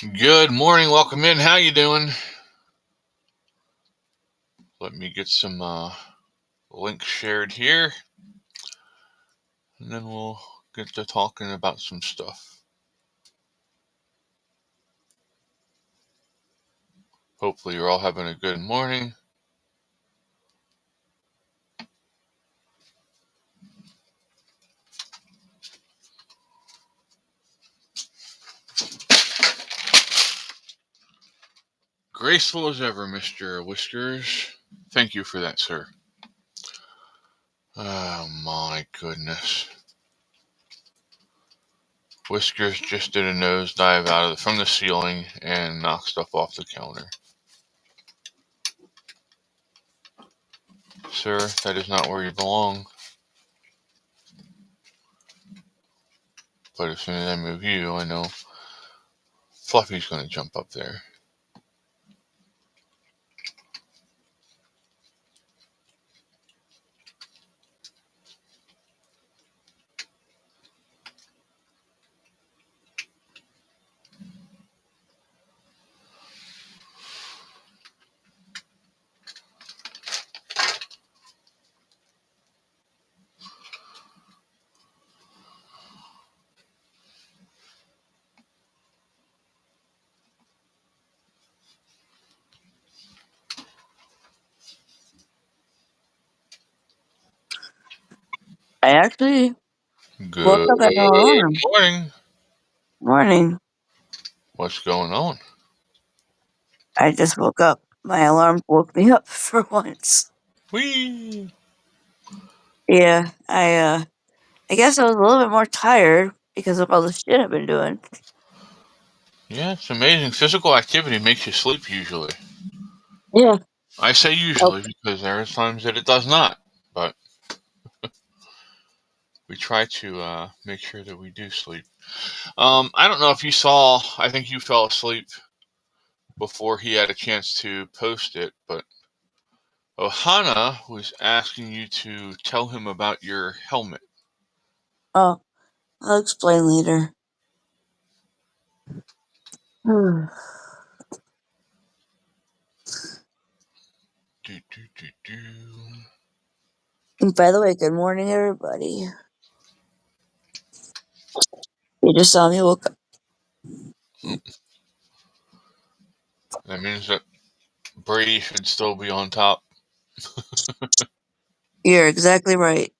Good morning, welcome in. How you doing? Let me get some links shared here, and then we'll get to talking about some stuff. Hopefully you're all having a good morning. Graceful as ever, Mr. Whiskers. Thank you for that, sir. Oh my goodness. Whiskers just did a nosedive from the ceiling and knocked stuff off the counter. Sir, that is not where you belong. But as soon as I move you, I know Fluffy's going to jump up there. I actually woke Good up at an alarm. morning. Morning. What's going on? I just woke up. My alarm woke me up for once. Whee! Yeah, I guess I was a little bit more tired because of all the shit I've been doing. Yeah, it's amazing. Physical activity makes you sleep usually. Yeah. I say usually because there are times that it does not, but we try to make sure that we do sleep. I don't know if you saw, I think you fell asleep before he had a chance to post it, but Ohana was asking you to tell him about your helmet. Oh, I'll explain later. And by the way, good morning, everybody. You just saw me woke up. That means that Brady should still be on top. You're exactly right.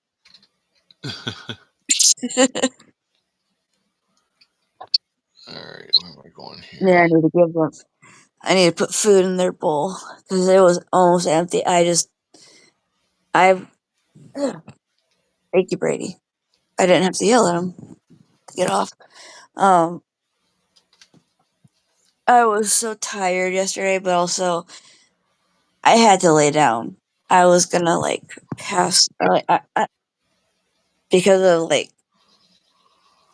Alright, where am I going here? Yeah, I need to give them. I need to put food in their bowl because it was almost empty. Thank you, Brady. I didn't have to yell at him to get off. I was so tired yesterday, but also I had to lay down. I was gonna pass, because of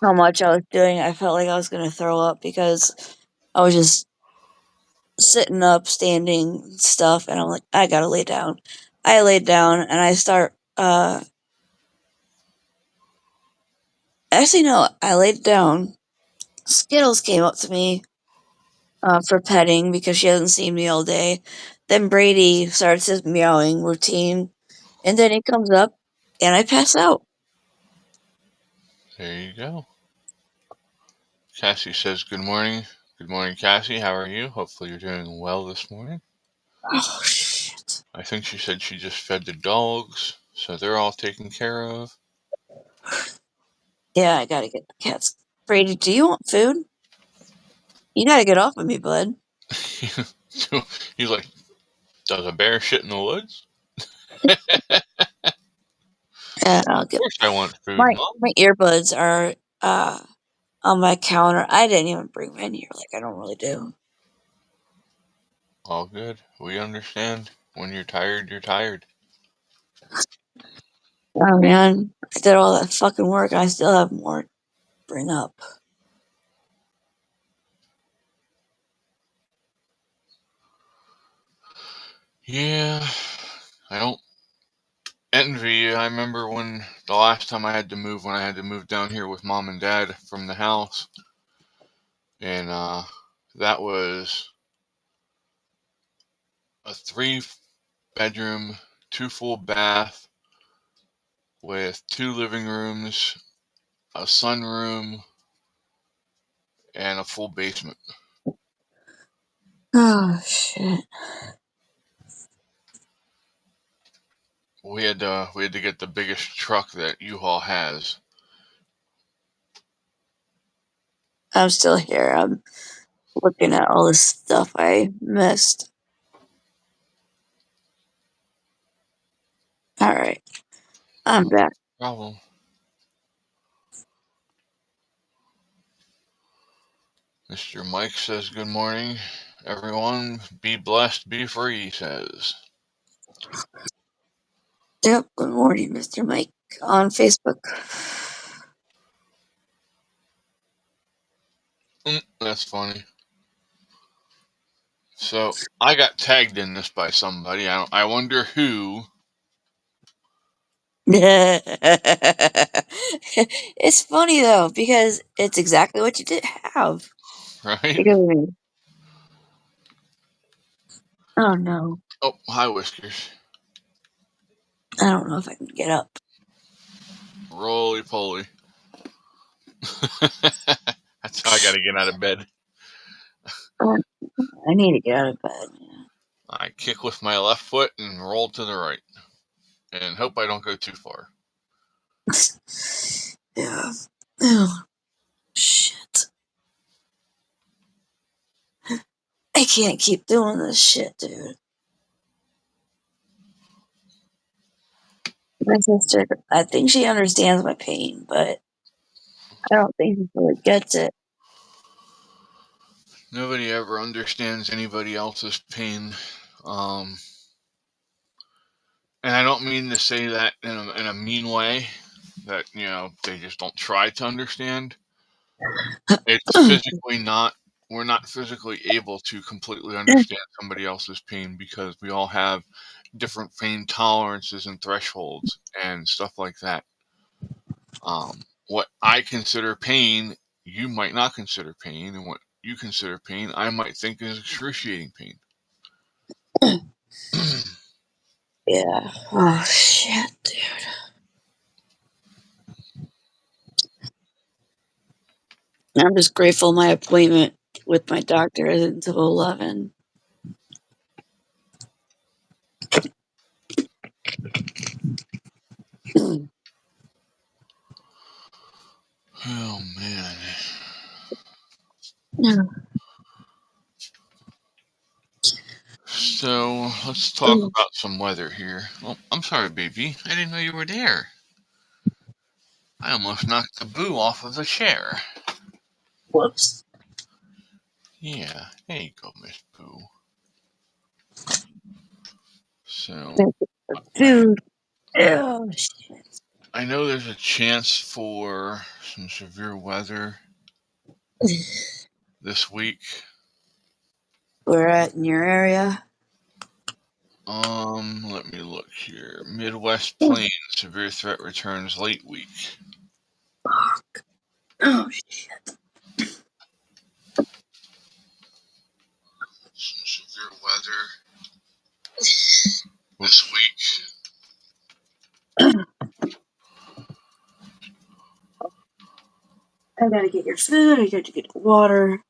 how much I was doing. I felt like I was gonna throw up because I was just sitting up, standing stuff, and I'm like, I gotta lay down. I laid down and actually no, I laid down. Skittles came up to me for petting because she hasn't seen me all day. Then Brady starts his meowing routine, and then he comes up, and I pass out. There you go. Cassie says good morning. Good morning, Cassie. How are you? Hopefully you're doing well this morning. Oh, shit. I think she said she just fed the dogs, so they're all taken care of. Yeah, I gotta get the cats. Brady, do you want food? You gotta get off of me, bud. He's like, does a bear shit in the woods? Yeah, I'll Of get course I want food, my Mom. earbuds are on my counter. I didn't even bring mine here, like I don't really do. All good. We understand. When you're tired, you're tired. Oh man, I did all that fucking work and I still have more to bring up. Yeah, I don't envy you. I remember when the last time I had to move, when I had to move down here with Mom and Dad from the house, and that was a 3-bedroom, 2 full bath with 2 living rooms, a sunroom, and a full basement. Oh, shit. We had to get the biggest truck that U-Haul has. I'm still here. I'm looking at all this stuff I missed. All right. I'm back. Problem. Mr. Mike says, good morning, everyone. Be blessed, be free, he says. Yep. Good morning, Mr. Mike on Facebook. That's funny. So I got tagged in this by somebody. I wonder who. It's funny though because it's exactly what you did have. Right? Because, oh no, Oh, hi, Whiskers. I don't know if I can get up. Roly poly. That's how I got to get out of bed. I need to get out of bed. I kick with my left foot and roll to the right, and hope I don't go too far. Yeah. Oh shit! I can't keep doing this shit, dude. My sister, I think she understands my pain, but I don't think she fully gets it. Nobody ever understands anybody else's pain. And I don't mean to say that in a mean way, that, they just don't try to understand. It's physically not, we're not physically able to completely understand somebody else's pain because we all have different pain tolerances and thresholds and stuff like that. What I consider pain, you might not consider pain, and what you consider pain, I might think is excruciating pain. Yeah. Oh shit, dude. I'm just grateful my appointment with my doctor isn't until 11. Oh, man. Yeah. So let's talk about some weather here. Oh, I'm sorry, baby. I didn't know you were there. I almost knocked the boo off of the chair. Whoops. Yeah, there you go, Miss Boo. So Dude. Oh shit. I know there's a chance for some severe weather this week. We're at in your area. Let me look here. Midwest Plains, severe threat returns late week. Fuck. Oh shit. Some severe weather this week. I gotta get your food. I gotta get water.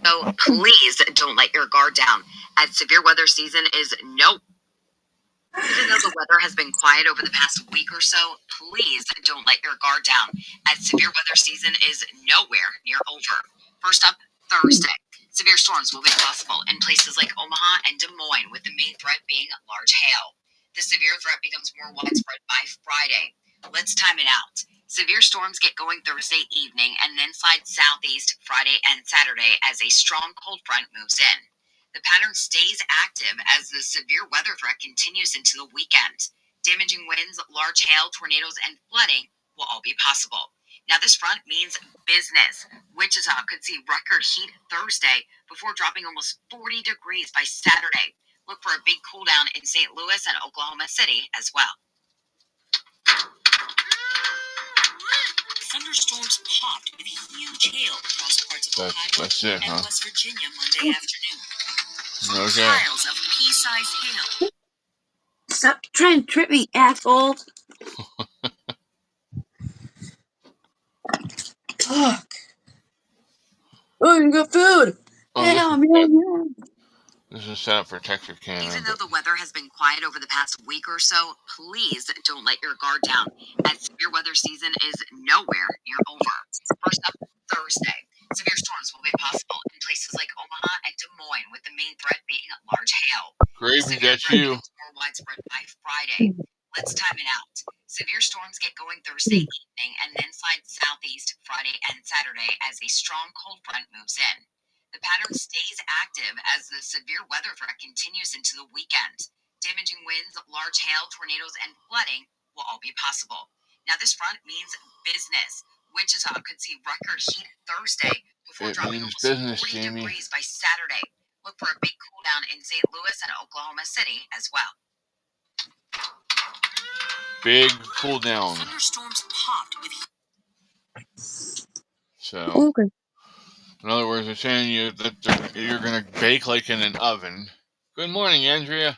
So please don't let your guard down, as severe weather season is no. Even though the weather has been quiet over the past week or so, please don't let your guard down, as severe weather season is nowhere near over. First up, Thursday. Severe storms will be possible in places like Omaha and Des Moines, with the main threat being large hail. The severe threat becomes more widespread by Friday. Let's time it out. Severe storms get going Thursday evening and then slide southeast Friday and Saturday as a strong cold front moves in. The pattern stays active as the severe weather threat continues into the weekend. Damaging winds, large hail, tornadoes, and flooding will all be possible. Now, this front means business. Wichita could see record heat Thursday before dropping almost 40 degrees by Saturday. Look for a big cool down in St. Louis and Oklahoma City as well. Thunderstorms popped with huge hail across parts of Ohio That's it, and huh? West Virginia Monday afternoon. Okay. Piles of pea-sized hail. Stop trying to trip me, asshole. Fuck. Oh, you got food. Oh, this is set up for Texarkana. Even though the weather has been quiet over the past week or so, please don't let your guard down, as severe weather season is nowhere near over. First up, Thursday. Severe storms will be possible in places like Omaha and Des Moines, with the main threat being large hail. Gravy, Severe that's threat you. becomes more widespread by Friday. Let's time it out. Severe storms get going Thursday evening and then slide southeast Friday and Saturday as a strong cold front moves in. The pattern stays active as the severe weather threat continues into the weekend. Damaging winds, large hail, tornadoes, and flooding will all be possible. Now, this front means business. Wichita could see record heat Thursday before dropping almost 40 degrees by Saturday. Look for a big cool down in St. Louis and Oklahoma City as well. Big cool down. Thunderstorms popped with. So, Okay. in other words, they're saying you that you're gonna bake like in an oven. Good morning, Andrea.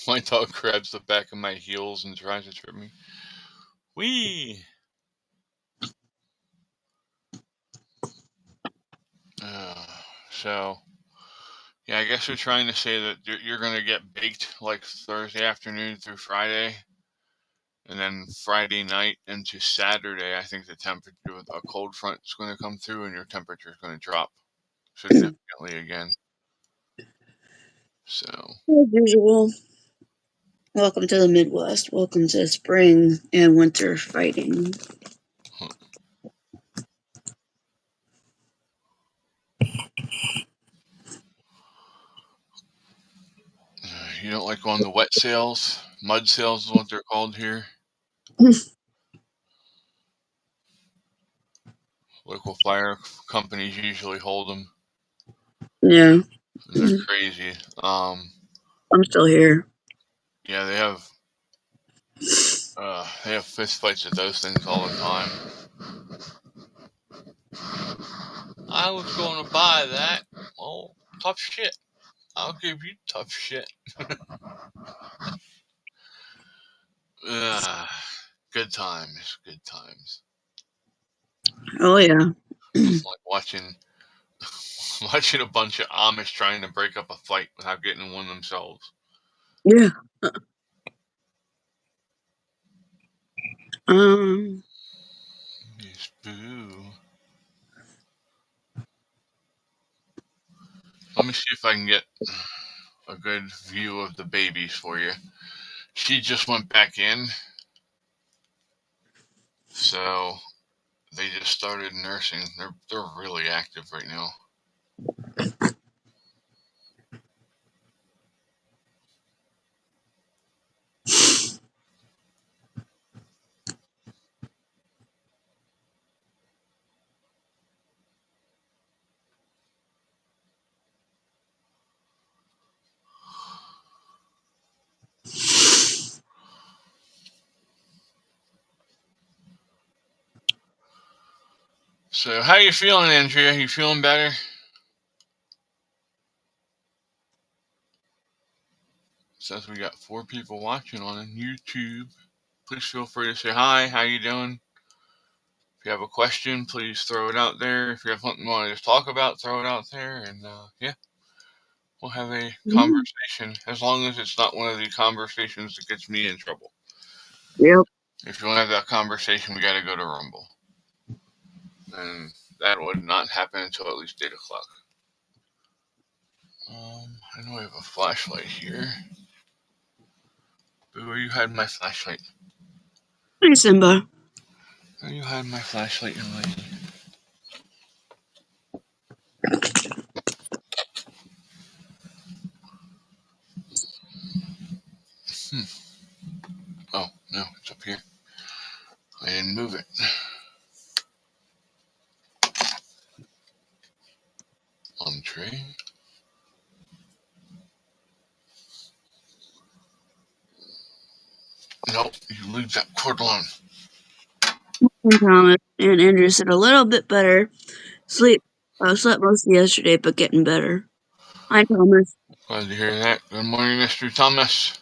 My dog grabs the back of my heels and tries to trip me. Wee. So, yeah, I guess they're trying to say that you're going to get baked like Thursday afternoon through Friday. And then Friday night into Saturday, I think the temperature, a cold front is going to come through and your temperature is going to drop significantly again. So, as usual. Welcome to the Midwest. Welcome to spring and winter fighting. you don't like going to wet sales? Mud sales is what they're called here. Local fire companies usually hold them. Yeah. And they're crazy. I'm still here. Yeah, they have fist fights at those things all the time. I was going to buy that. Oh, tough shit. I'll give you tough shit. Good times. Good times. Oh, yeah. It's like watching a bunch of Amish trying to break up a fight without getting in one themselves. Yeah. Yes, boo. Let me see if I can get a good view of the babies for you. She just went back in, so they just started nursing. They're really active right now. So, how you feeling, Andrea? You feeling better? Says we got 4 people watching on YouTube. Please feel free to say hi. How you doing? If you have a question, please throw it out there. If you have something you want to just talk about, throw it out there. And yeah, we'll have a conversation. As long as it's not one of the conversations that gets me in trouble. Yep. If you want to have that conversation, we got to go to Rumble. And that would not happen until at least 8 o'clock. I know I have a flashlight here. Boo, where you hiding my flashlight? Hey, Simba. Where you hiding my flashlight, young lady? Oh, no, it's up here. I didn't move it. Entree. Nope, you leave that cord alone. And Thomas and Andrew said a little bit better. Slept most of yesterday, but getting better. Hi, Thomas. Glad to hear that. Good morning, Mr. Thomas.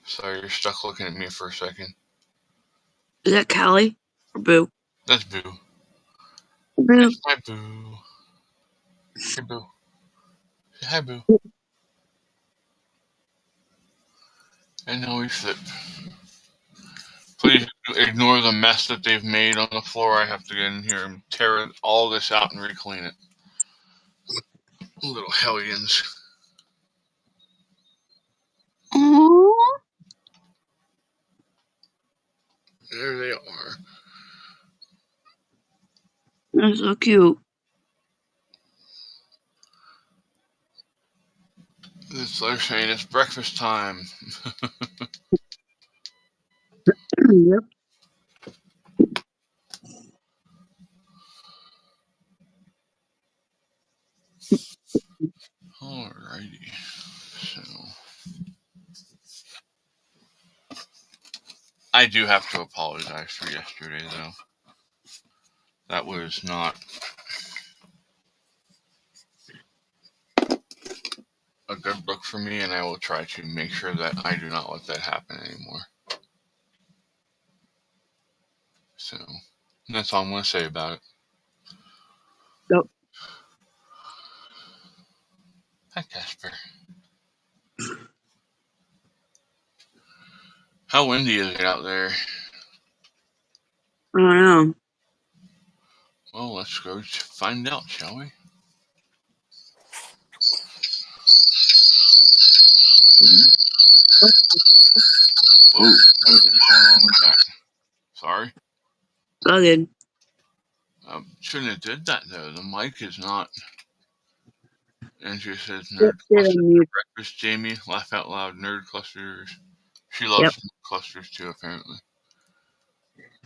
Sorry, you're stuck looking at me for a second. Is that Callie or Boo? That's Boo. Boo. That's my Boo. Hey, Boo. Say hi, Boo. And now we flip. Please ignore the mess that they've made on the floor. I have to get in here and tear all this out and reclean it. Little hellions. Aww. There they are. They're so cute. They're saying it's breakfast time. Yep. Alrighty. So I do have to apologize for yesterday, though. That was not a good look for me, and I will try to make sure that I do not let that happen anymore. So that's all I'm going to say about it. Yep. Hi, Casper. How windy is it out there? I don't know. Well, let's go find out, shall we? Whoa, what is going on with that? Sorry. All good. Shouldn't have did that, though. The mic is not. Andrew says Yep, nerd sit clusters on mute. for breakfast. Jamie, laugh out loud, nerd clusters. She loves nerd clusters, too, apparently.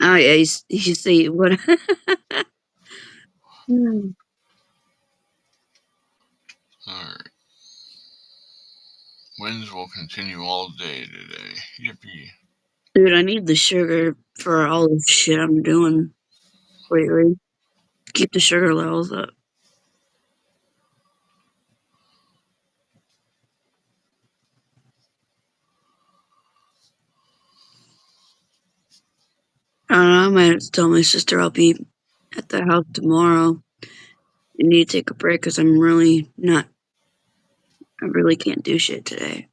Oh, yeah, you should see what. Alright. Winds will continue all day today. Yippee. Dude, I need the sugar for all the shit I'm doing lately. Keep the sugar levels up. I don't know, I might have to tell my sister I'll be at the house tomorrow. I need to take a break because I really can't do shit today.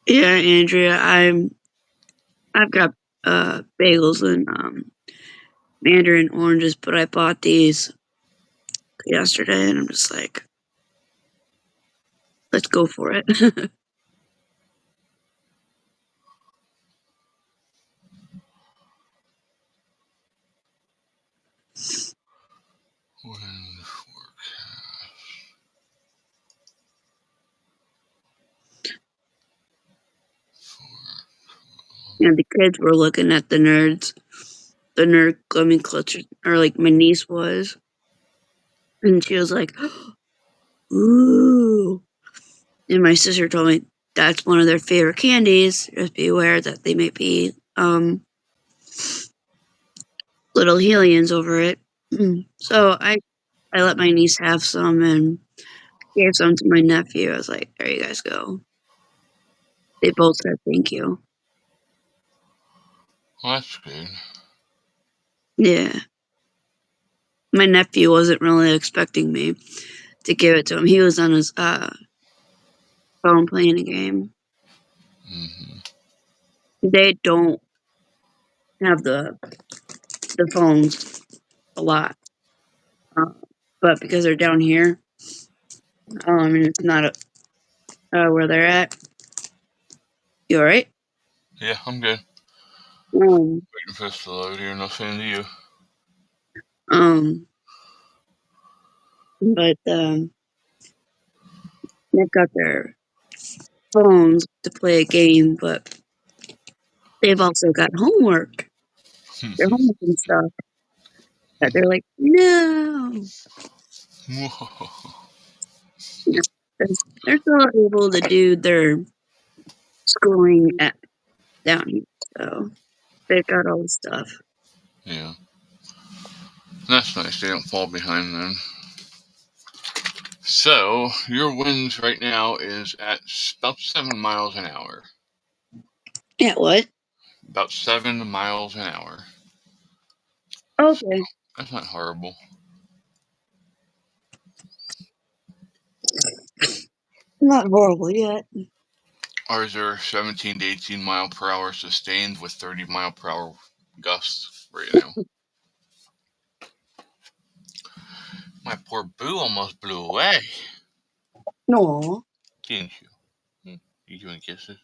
Yeah, Andrea, I've got bagels and mandarin oranges, but I bought these yesterday and I'm just like, let's go for it. Wind forecast. And the kids were looking at the nerd gummy clutcher, or like my niece was. And she was like, ooh. And my sister told me that's one of their favorite candies. Just be aware that they might be little hellions over it. So I let my niece have some and gave some to my nephew. I was like, there you guys go. They both said thank you. Well, that's good. Yeah. My nephew wasn't really expecting me to give it to him. He was on his phone playing a game. Mm-hmm. They don't have the phones a lot. But because they're down here, I mean, it's not where they're at. You alright? Yeah, I'm good. Um, Waiting for this to load here, nothing to you. but they've got their phones to play a game, but they've also got homework. Their homework and stuff. They're like, no. They're still able to do their schooling down here, so they've got all the stuff. Yeah. That's nice. They don't fall behind then. So, your winds right now is at about 7 miles an hour. Yeah, what? About 7 miles an hour. Okay. That's not horrible. Not horrible yet. Ours are 17 to 18 mile per hour sustained with 30 mile per hour gusts right now. My poor boo almost blew away. No. Didn't you? You doing kisses?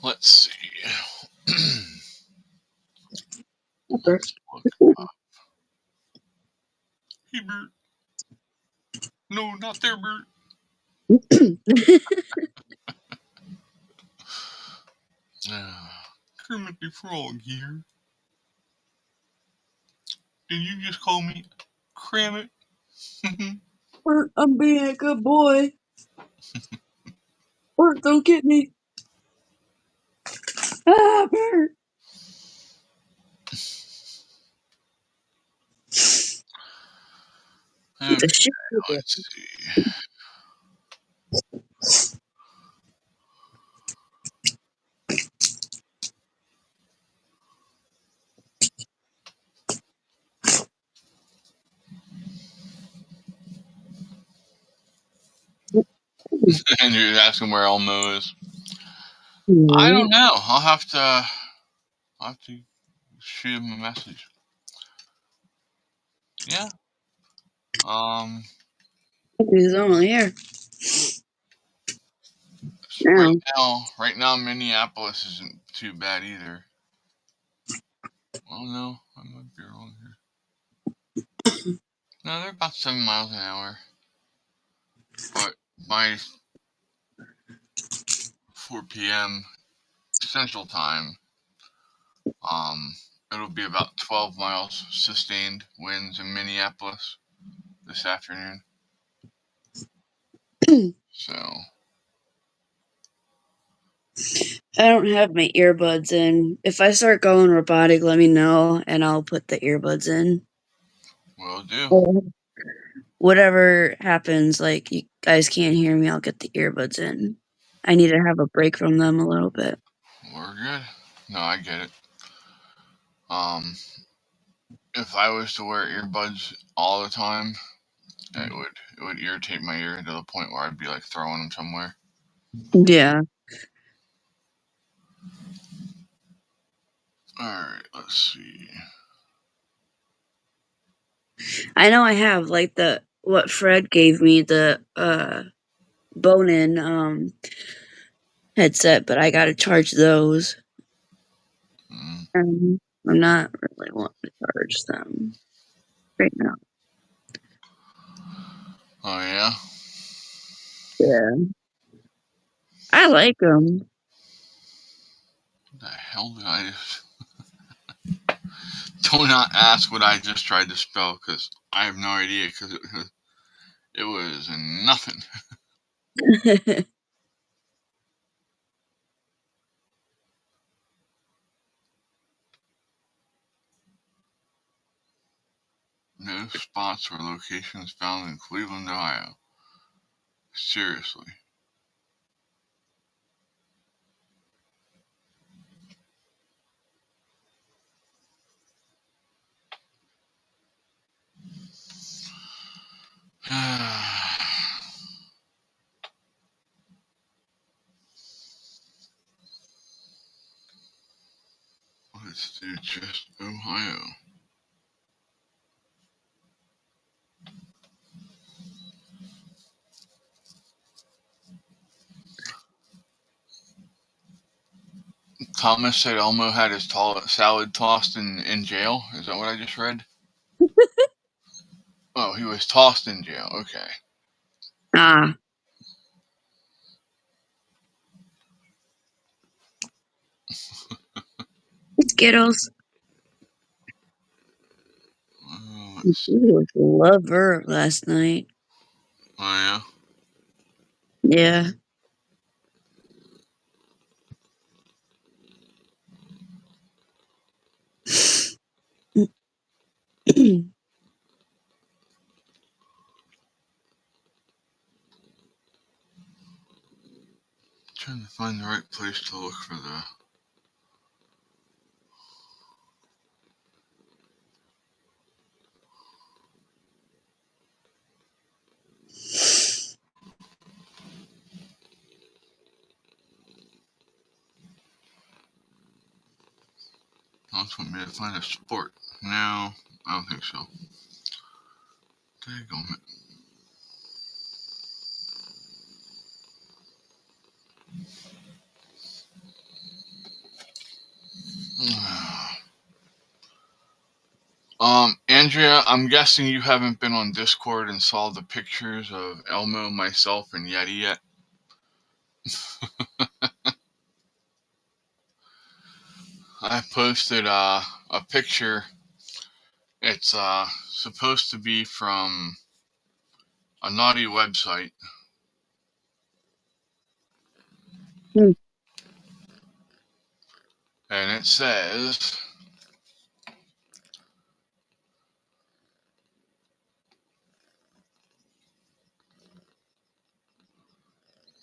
Let's see. Let's look up. Hey, Bert. No, not there, Bert. Kermit the Frog here. Did you just call me Cramit? Bert, I'm being a good boy. Bert, don't get me. Ah, Bert. Okay, let's see. And you're asking where Elmo is. I don't know. I'll have to shoot him a message. Yeah. He's only here. Right now, Minneapolis isn't too bad either. Oh no, I might be wrong here. No, they're about 7 miles an hour. But by 4 p.m. Central Time, it'll be about 12 miles sustained winds in Minneapolis this afternoon. So I don't have my earbuds in. If I start going robotic, let me know, and I'll put the earbuds in. will do. Or whatever happens, like you guys can't hear me, I'll get the earbuds in. I need to have a break from them a little bit. We're good. No, I get it. If I was to wear earbuds all the time, it would irritate my ear to the point where I'd be like throwing them somewhere. Yeah. Alright, let's see. I know I have like what Fred gave me, the bone-in headset, but I gotta charge those. I'm not really wanting to charge them right now. Oh yeah? Yeah. I like them. What the hell did I just... Do not ask what I just tried to spell, because I have no idea, because it was nothing. No spots or locations found in Cleveland, Ohio. Seriously. Let's do just Ohio. Thomas said Elmo had his salad tossed in jail. Is that what I just read? Oh, he was tossed in jail. Okay. Ah. Skittles. Let's see. He was a lover last night. Oh, Yeah. trying to find the right place to look for the. Wants want me to find a sport. No, I don't think so. Daggone it. Andrea, I'm guessing you haven't been on Discord and saw the pictures of Elmo, myself, and Yeti yet. I posted a picture. It's supposed to be from a naughty website. Hmm. And it says,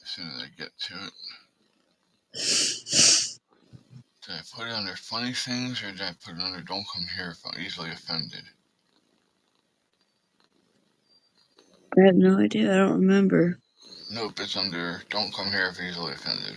as soon as I get to it, did I put it under funny things or did I put it under don't come here if I'm easily offended? I have no idea. I don't remember. Nope, it's under don't come here if easily offended.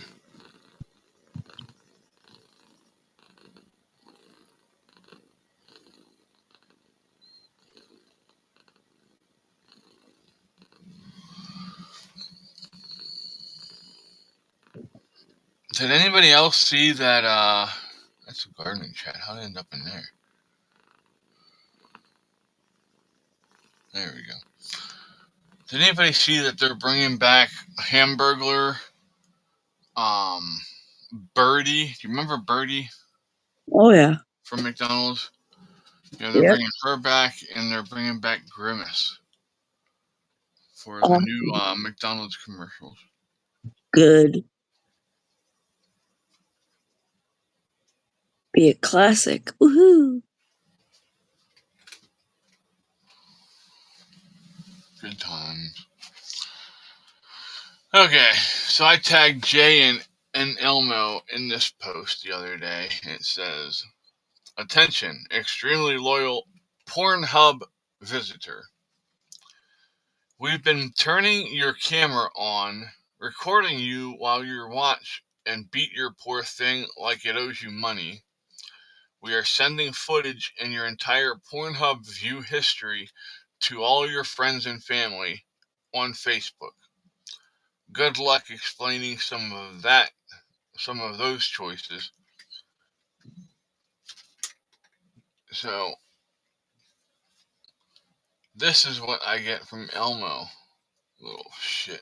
Did anybody else see that, that's a gardening chat. How did it end up in there? There we go. Did anybody see that they're bringing back Hamburglar, Birdie? Do you remember Birdie Oh, yeah. from McDonald's? Yeah, they're Yep. bringing her back, and they're bringing back Grimace for the new McDonald's commercials. Good. Be a classic. Woohoo. Good times. Okay, so I tagged Jay and Elmo in this post the other day. It says, attention, extremely loyal Pornhub visitor. We've been turning your camera on, recording you while you watch and beat your poor thing like it owes you money. We are sending footage and your entire Pornhub view history to all your friends and family on Facebook. Good luck explaining some of those choices. So, this is what I get from Elmo. Little shit.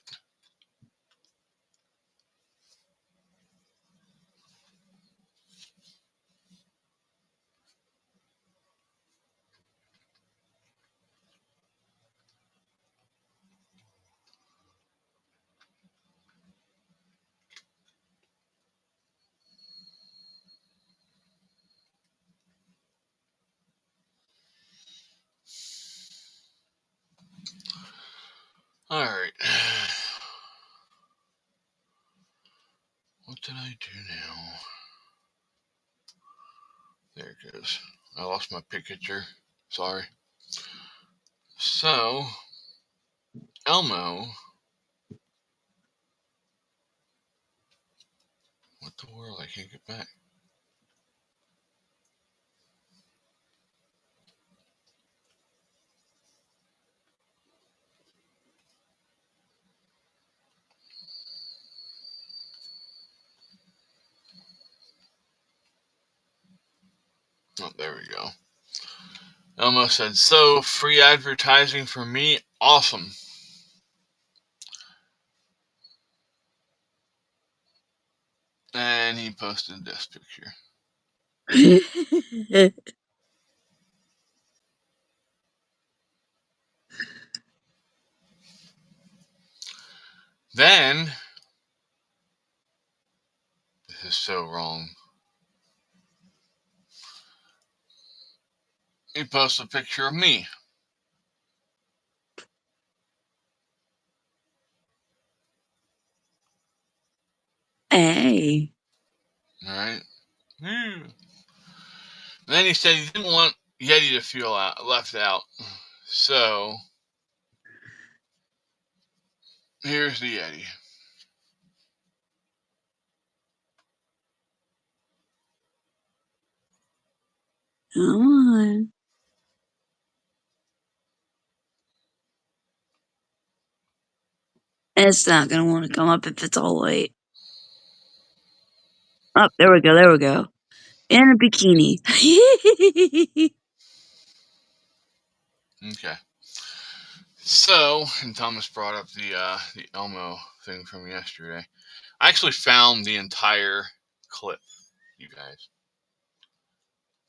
Alright. What did I do now? There it goes. I lost my picture. Sorry. So, Elmo. What the world? I can't get back. Oh, there we go. Elmo said, so, free advertising for me? Awesome. And he posted this picture. Then, this is so wrong. He posts a picture of me. Hey. All right. Then he said he didn't want Yeti to feel left out. So, here's the Yeti. Come on. It's not going to want to come up if it's all white. Oh, there we go. There we go. In a bikini. Okay. So, and Thomas brought up the Elmo thing from yesterday. I actually found the entire clip, you guys.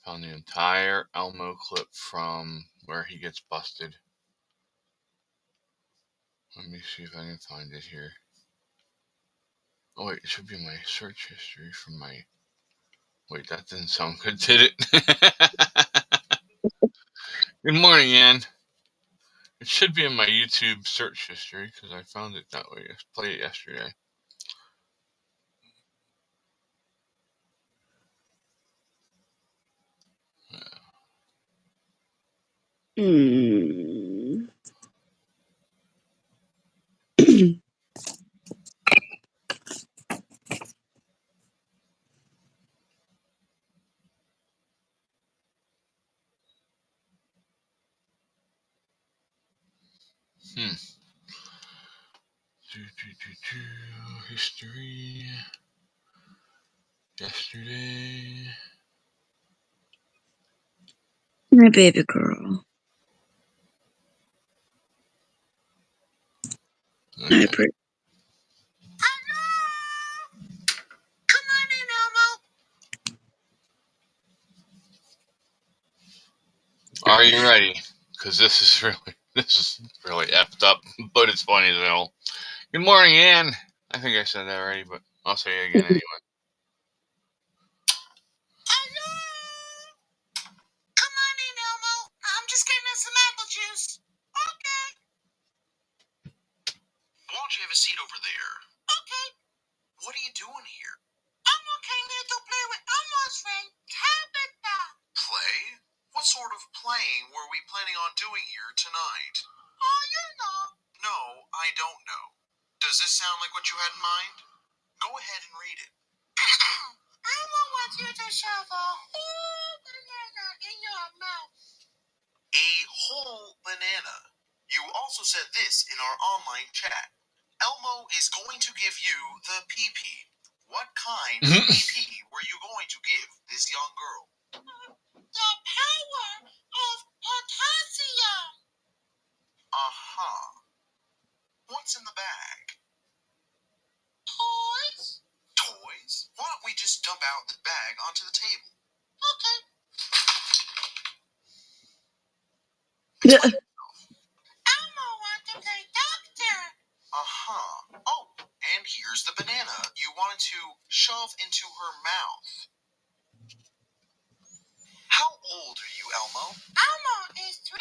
Found the entire Elmo clip from where he gets busted. Let me see if I can find it here. Oh wait, it should be my search history from my... Wait, that didn't sound good, did it? Good morning, Ann. It should be in my YouTube search history because I found it that way. I played it yesterday. History. Yesterday. My baby girl. Okay. Come on in, Elmo. Are you ready? Because this is really effed up, but it's funny as hell. Good morning, Ann. I think I said that already, but I'll say it again anyway. Hello. Come on in, Elmo. I'm just getting us some apple juice. Okay. Why don't you have a seat over there? Okay. What are you doing here? Elmo came here to play with Elmo's friend, Tabitha. Play? What sort of playing were we planning on doing here tonight? Oh, you know. No, I don't know. Does this sound like what you had in mind? Go ahead and read it. Elmo wants you to shove a whole banana in your mouth. A whole banana. You also said this in our online chat. Elmo is going to give you the PP. What kind of PP were you going to give this young girl? The power of potassium. Uh-huh. What's in the bag? Toys. Toys? Why don't we just dump out the bag onto the table? Okay. Elmo wants to play doctor. Uh-huh. Oh, and here's the banana you wanted to shove into her mouth. How old are you, Elmo? Elmo is 3.5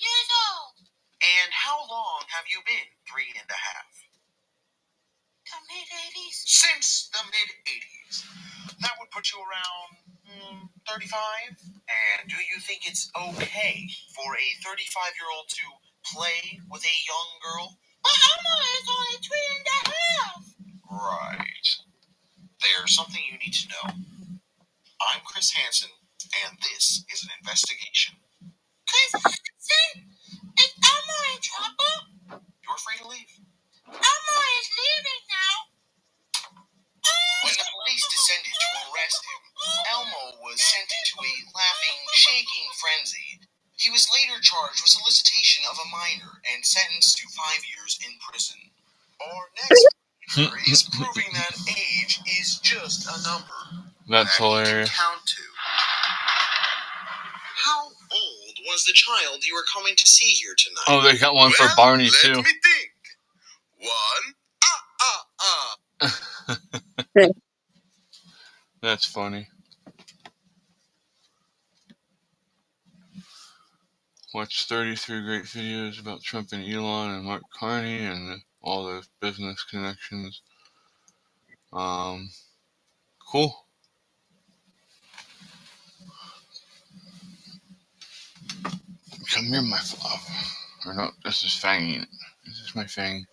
years old. And how long have you been 3.5? The mid-80s. Since the mid-80s. That would put you around 35. And do you think it's okay for a 35-year-old to play with a young girl? But Elmo is only 3.5. Right. There's something you need to know. I'm Chris Hansen, and this is an investigation. Chris Hansen? Is Elmo in trouble? You're free to leave. Elmo is leaving now. When the police descended to arrest him, Elmo was sent into a laughing, shaking frenzy. He was later charged with solicitation of a minor and sentenced to 5 years in prison. Our next is proving that age is just a number. That's hilarious. Count to. How old was the child you were coming to see here tonight? Oh, they got one for Barney, too. Let me think. 1. That's funny. Watched 33 great videos about Trump and Elon and Mark Carney and all those business connections. Cool. Come here, my fluff. Or no, this is Fang. This is my Fang.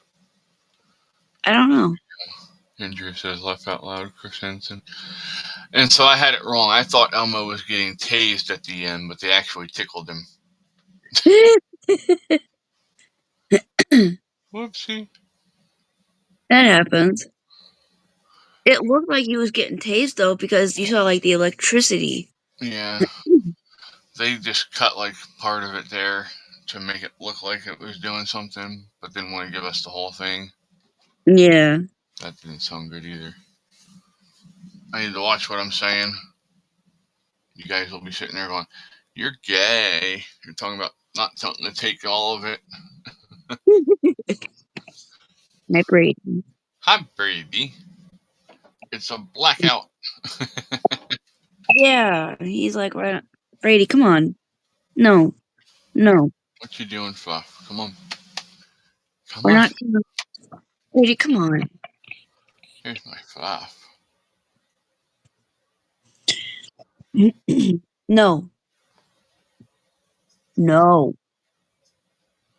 I don't know. Andrew says, laugh out loud, Chris Henson. And so I had it wrong. I thought Elmo was getting tased at the end, but they actually tickled him. Whoopsie. That happens. It looked like he was getting tased, though, because you saw, like, the electricity. Yeah. They just cut, like, part of it there to make it look like it was doing something, but didn't want to give us the whole thing. Yeah. That didn't sound good either. I need to watch what I'm saying. You guys will be sitting there going, you're gay. You're talking about not wanting to take all of it. My Brady. Hi, Brady. It's a blackout. Yeah. He's like, right, Brady, come on. No. What you doing, Fluff? Come on. Come We're on. not. Brady, come on. Here's my Fluff. No.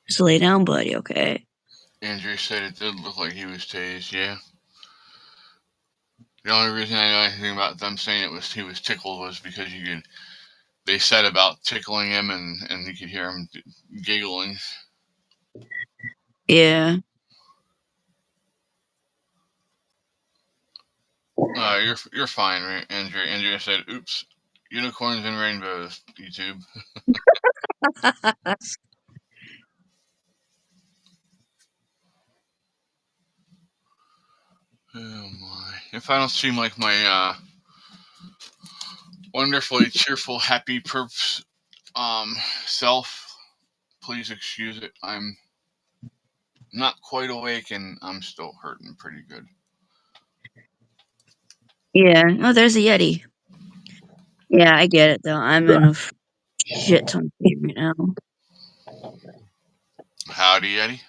Just lay down, buddy, okay? Andrew said it did look like he was tased, yeah. The only reason I know anything about them saying he was tickled was because they said about tickling him and you could hear him giggling. Yeah. You're fine, right, Andrew? Andrew said, oops, unicorns and rainbows, YouTube. Oh my. If I don't seem like my wonderfully cheerful, happy perps self, please excuse it. I'm not quite awake and I'm still hurting pretty good. Yeah. Oh, there's a Yeti. Yeah, I get it, though. I'm in a shit ton of pain right now. Howdy, Yeti.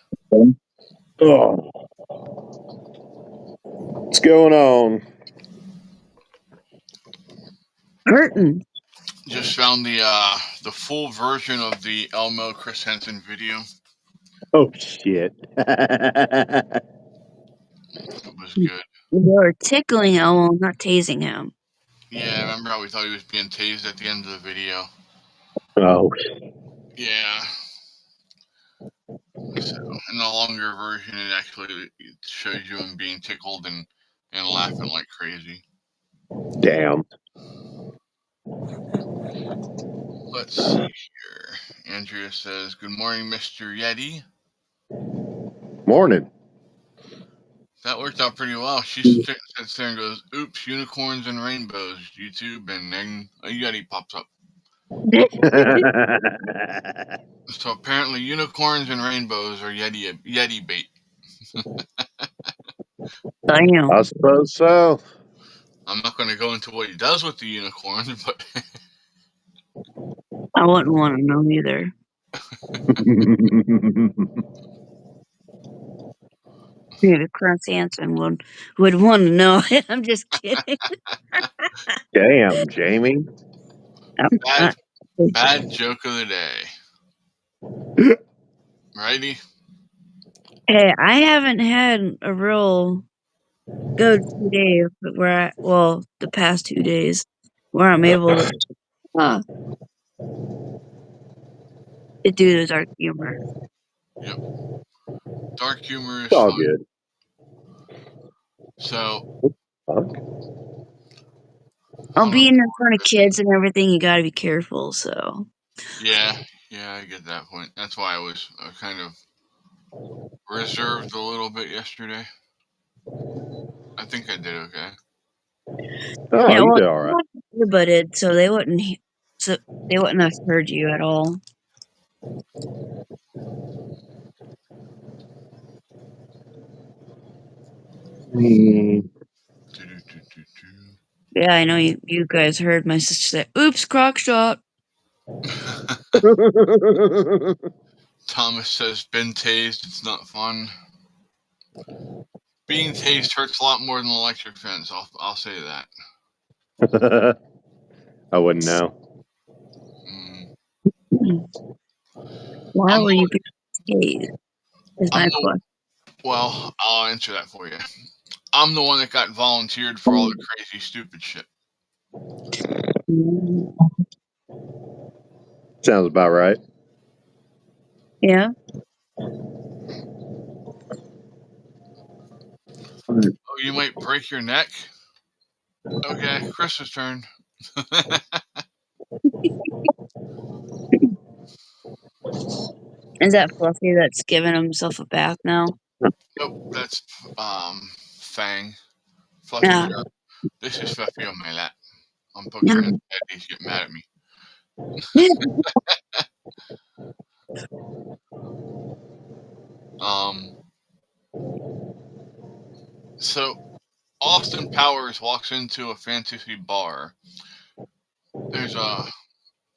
Oh. What's going on? Hurting. Just found the full version of the Elmo Chris Henson video. Oh, shit. It was good. They were tickling him, not tasing him. Yeah, remember how we thought he was being tased at the end of the video? Oh. Yeah. So, in the longer version, it actually shows you him being tickled and laughing like crazy. Damn. Let's see here. Andrea says, good morning, Mr. Yeti. Morning. That worked out pretty well. She sits there and goes, oops, unicorns and rainbows, YouTube, and then a Yeti pops up. So apparently unicorns and rainbows are Yeti bait. Damn. I suppose so. I'm not going to go into what he does with the unicorns, but I wouldn't want to know either. Maybe Chris Hansen would want to know. I'm just kidding. Damn, Jamie. Bad joke of the day. Righty? Hey, I haven't had a real good 2 days the past 2 days where I'm able to do the dark humor. Yep. Dark humor is It's all fun. good. So, Being in front of kids and everything, you gotta be careful, so. Yeah, I get that point. That's why I was kind of reserved a little bit yesterday. I think I did okay. Oh, Yeah, you well, did all right. earbutted, so they wouldn't have heard you at all. Mm. Yeah, I know you guys heard my sister say, "Oops, crock shot." Thomas says, been tased. It's not fun. Being tased hurts a lot more than electric fence. I'll say that. I wouldn't know. Why were you being tased? Is my question. Well, I'll answer that for you. I'm the one that got volunteered for all the crazy, stupid shit. Sounds about right. Yeah. Oh, you might break your neck? Okay, Chris's turn. Is that Fluffy that's giving himself a bath now? Nope, that's Fang. Fluffy's Yeah. up. This is Fluffy on my lap. I'm poking her in the head. He's getting mad at me. So Austin Powers walks into a fantasy bar. There's a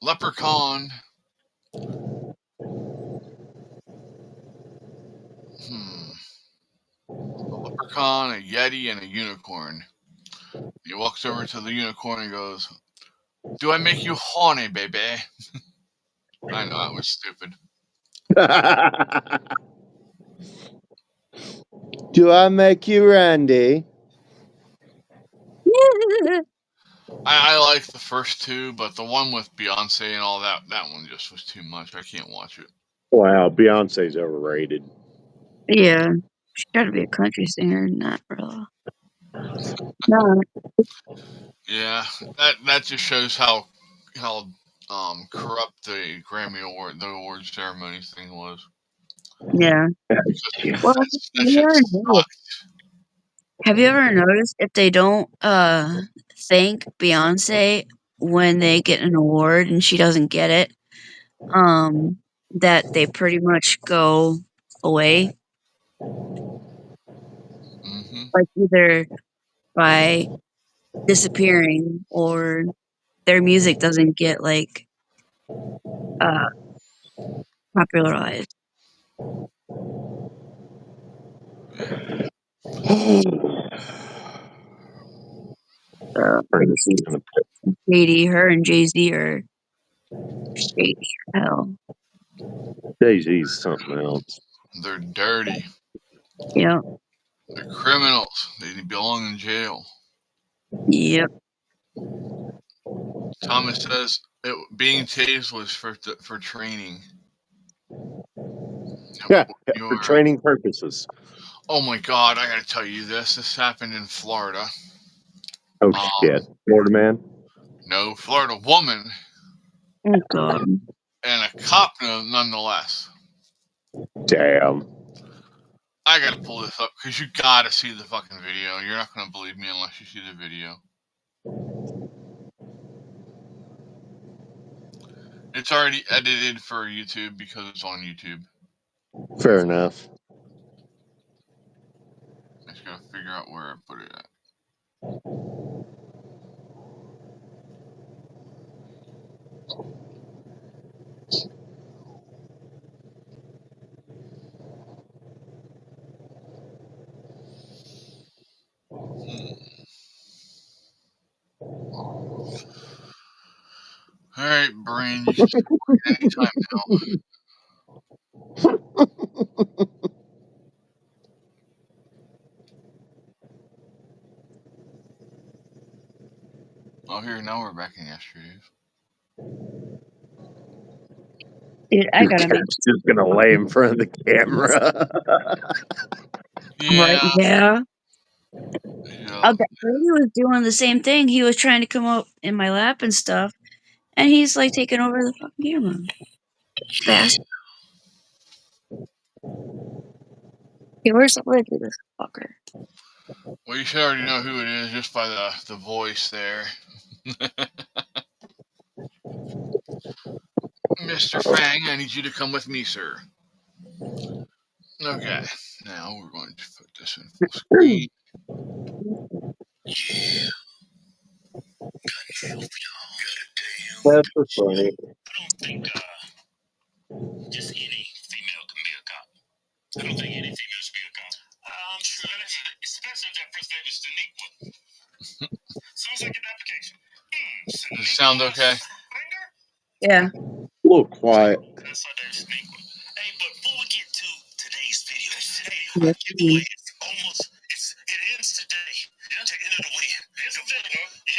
leprechaun. A leprechaun, a yeti, and a unicorn. He walks over to the unicorn and goes, "Do I make you horny, baby?" I know, that was stupid. Do I make you Randy? I like the first two, but the one with Beyonce and all that one just was too much. I can't watch it. Wow, Beyonce's overrated. Yeah. She got to be a country singer, not real. No. Yeah, that just shows how corrupt the award ceremony thing was. Yeah. Well, That shit sucked. have you ever noticed if they don't thank Beyonce when they get an award and she doesn't get it, that they pretty much go away? Mm-hmm. Like either by disappearing or their music doesn't get like popularized. Shady, her and Jay-Z are shady as hell. Jay-Z's something else. They're dirty. Yep. They're criminals. They belong in jail. Yep. Thomas says being tased was for training. Yeah, for training purposes. Oh my God! I gotta tell you this. This happened in Florida. Oh shit, Florida man. No, Florida woman. Oh God. And a cop, nonetheless. Damn. I gotta pull this up because you gotta see the fucking video. You're not gonna believe me unless you see the video. It's already edited for YouTube because it's on YouTube. Fair enough. I just gotta figure out where I put it at. All right, brain, you can start working anytime now. Oh, here, now we're back in yesterday's. Dude, I gotta make just gonna lay in front of the camera. Yeah. Right, yeah. Brady was doing the same thing. He was trying to come up in my lap and stuff, and he's like taking over the fucking camera. Fast. Okay, where's the lid to this fucker? Well, you should already know who it is just by the voice there. Mr. Fang, I need you to come with me, sir. Okay, now we're going to put this in full screen. That's for funny. I don't think just any female can be a cop. I don't think any female should be a cop. I'm sure, especially if that first name is Daniqua. As soon as I get the application. Does it sound okay? Yeah. A little quiet. That's our name, Daniqua. Hey, but before we get to today's video, hey, Yeah. our giveaway is almost, it ends today. It's the end of the week. It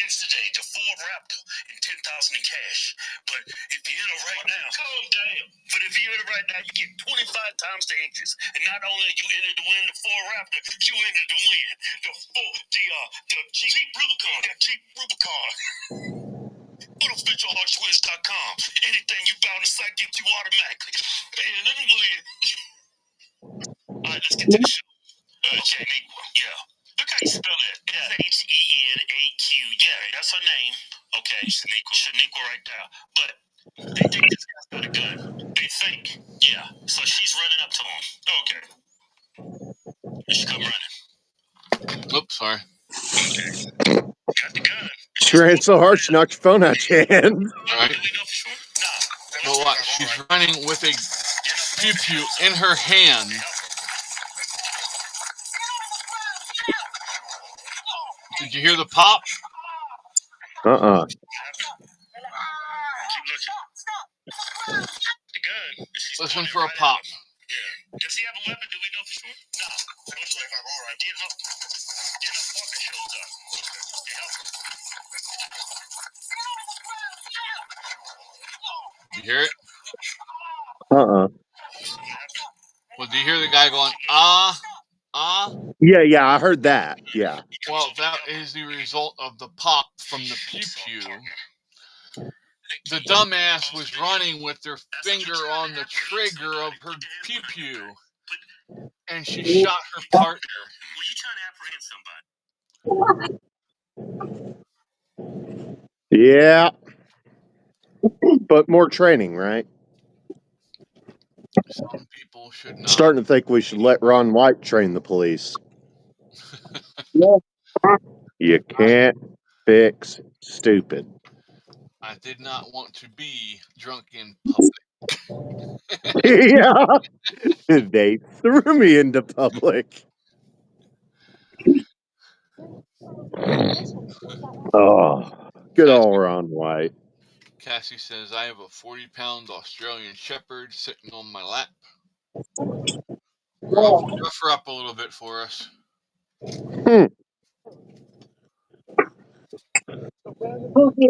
ends today. The Ford Raptor and $10,000 in cash. But if you enter right now, calm down. But if you enter right now, you get 25 times the interest. And not only you enter to win the Ford Raptor, you enter to win the Jeep Rubicon. That Jeep Rubicon. Go to officialhardtwins.com. Anything you found on the site gets you automatically. And it'll win. All right, let's get to the show. Janiqua, yeah. Look how you spell it. Shenequa. Yeah, that's her name. Okay, Shaniqua right there. But they think this guy's got a gun. They think. Yeah. So she's running up to him. Okay. She come running. Oops, sorry. Okay. Got the gun. She ran so hard she knocked your phone out your hand. All right. Do we know for sure? No. But watch, she's running with a pew-pew in her hand. Did you hear the pop? Uh-uh. Keep looking. The gun. Listen for a pop. Yeah. Does he have a weapon? Do we know for sure? No. Looks like I'm all right. Get up. Parker shows up. Okay. Help. You hear it? Uh-uh. Well, do you hear the guy going, ah? Yeah, I heard that. Yeah. Well, that is the result of the pop from the pew-pew. The dumbass was running with her finger on the trigger of her pew-pew, and she shot her partner. Were you trying to apprehend somebody? Yeah. But more training, right? Some people should not. Starting to think we should let Ron White train the police. You can't fix stupid. I did not want to be drunk in public. Yeah. They threw me into public. Oh, good old Ron White. Cassie says, I have a 40-pound Australian Shepherd sitting on my lap. Rough her up a little bit for us. Yeah, I'll be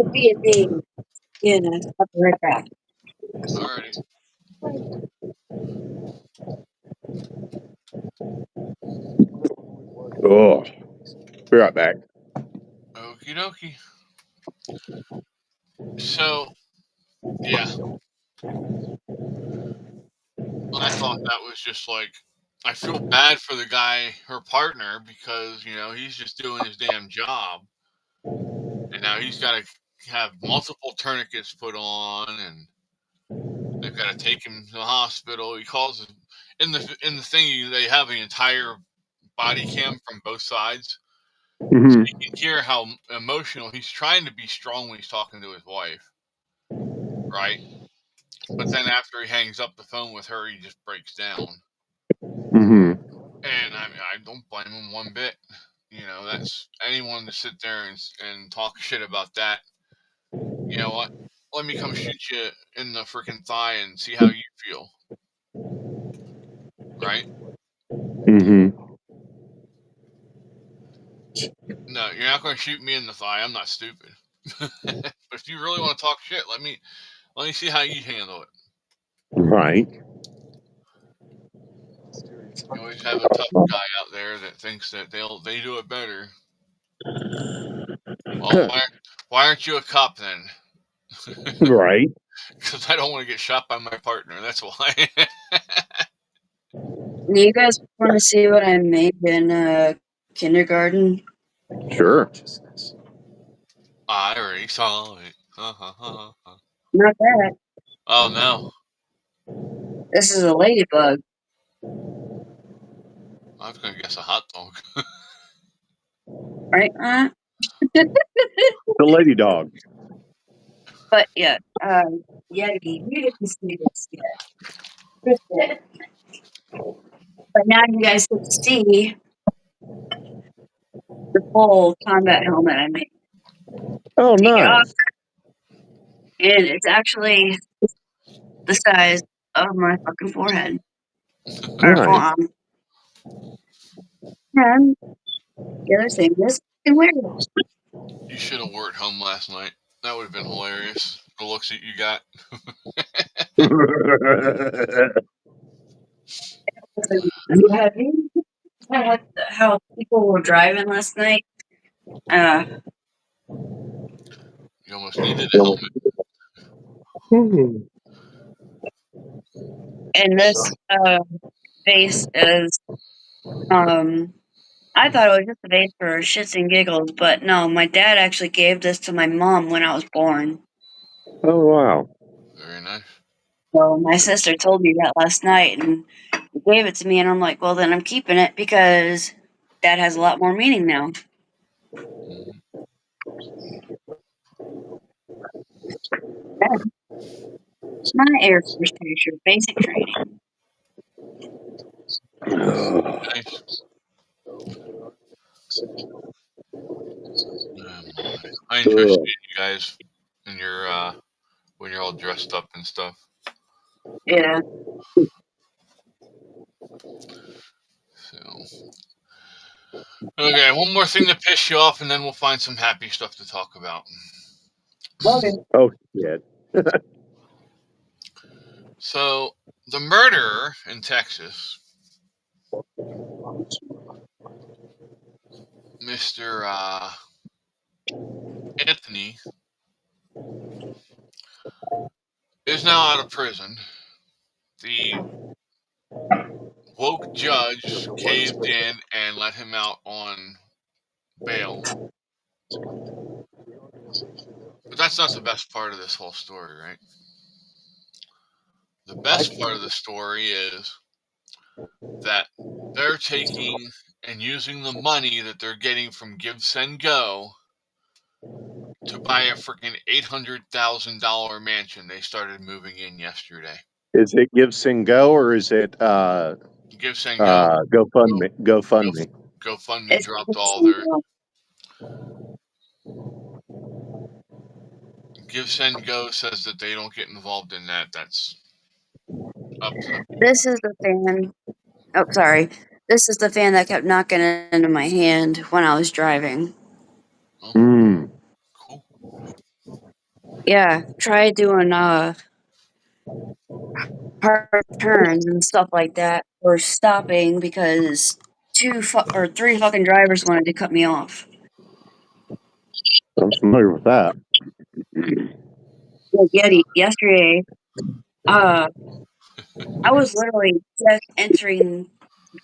right back. Alrighty. Oh, be right back. Okie dokie. So, yeah. I thought that was just like, I feel bad for the guy, her partner, because, you know, he's just doing his damn job. And now he's got to have multiple tourniquets put on, and they've got to take him to the hospital. He calls in the thing, they have the entire body cam from both sides. Mm-hmm. So you can hear how emotional he's trying to be strong when he's talking to his wife, right? But then after he hangs up the phone with her, he just breaks down. Mm-hmm. And I don't blame him one bit. You know, that's anyone to sit there and talk shit about that. You know what? Let me come shoot you in the freaking thigh and see how you feel. Right? Mm-hmm. No, you're not going to shoot me in the thigh. I'm not stupid. But if you really want to talk shit, let me see how you handle it. Right. You always have a tough guy out there that thinks that they do it better. Well, why aren't you a cop then? Right. Because I don't want to get shot by my partner. That's why. Do you guys want to see what I made in kindergarten. Sure. I already saw it. Not that. Oh no, This is a ladybug. I was gonna guess a hot dog. Right? The lady dog. But yeah, Yeti, you didn't see this yet. Chris did. But now you guys get to see the full combat helmet I made. Oh, Take it off, nice. and it's actually the size of my fucking forehead. Or Nice. forearm. And the other thing is, you can wear it. You should have worked home last night. That would have been hilarious. The looks that you got. Have you had how people were driving last night? You almost needed a helmet. And this vase is I thought it was just a vase for shits and giggles, but no, my dad actually gave this to my mom when I was born. Oh, wow. Very nice. So my sister told me that last night and gave it to me, and I'm like, well, then I'm keeping it because that has a lot more meaning now. Mhm. My Air Force teacher, basic training. Nice. I enjoy seeing you guys in your when you're all dressed up and stuff. Yeah. So okay, one more thing to piss you off, and then we'll find some happy stuff to talk about. Okay. Oh, shit. So the murderer in Texas, Mr. Anthony, is now out of prison. The woke judge caved in and let him out on bail. But that's not the best part of this whole story, right? The best part of the story is that they're taking and using the money that they're getting from Give, Send, Go to buy a freaking $800,000 mansion they started moving in yesterday. Is it Give, Send, Go, or is it Give, Send, Go. GoFundMe? GoFundMe. GoFundMe It's dropped all their. Give, Send, Go says that they don't get involved in that. That's up to them. This is the fan. Oh, sorry. This is the fan that kept knocking into my hand when I was driving. Oh, cool. Yeah, try doing hard turns and stuff like that, or stopping because three fucking drivers wanted to cut me off. I'm familiar with that. Like yesterday, I was literally just entering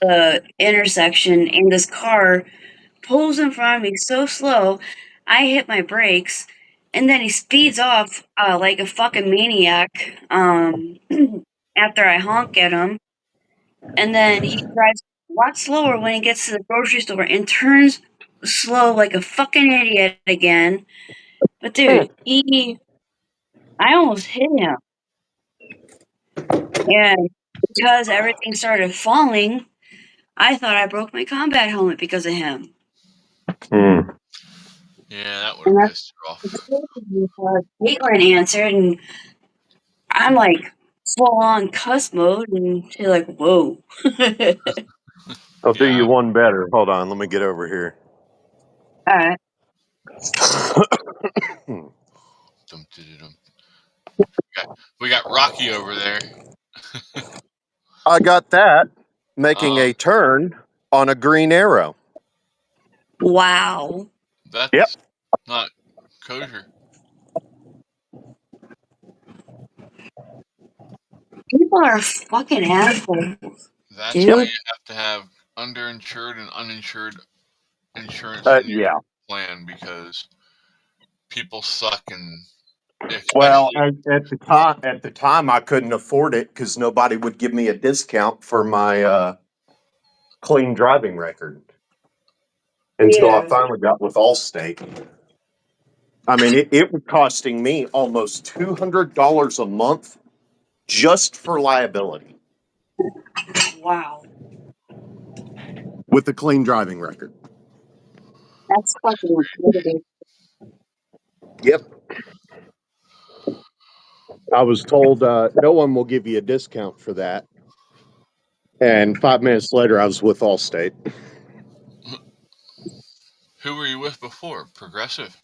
the intersection, and this car pulls in front of me so slow, I hit my brakes, and then he speeds off like a fucking maniac. After I honk at him, and then he drives a lot slower when he gets to the grocery store and turns slow like a fucking idiot again. But dude, I almost hit him, and because everything started falling, I thought I broke my combat helmet because of him. Mm. Yeah, that would have pissed her off. Caitlin answered, and I'm like full on cuss mode, and she's like, "Whoa." I'll do Yeah. you one better. Hold on. Let me get over here. All right. We got Rocky over there. I got that. Making a turn on a green arrow. Wow. That's not kosher. People are fucking assholes. That's Dude. why you have to have underinsured and uninsured insurance in your Yeah. plan because people suck, and Well, especially at the time, I couldn't afford it because nobody would give me a discount for my clean driving record until I Yeah. finally got with Allstate. I mean, it was costing me almost $200 a month just for liability Wow. with a clean driving record. That's fucking incredible. Yep. I was told no one will give you a discount for that. And 5 minutes later, I was with Allstate. who were you with before? Progressive.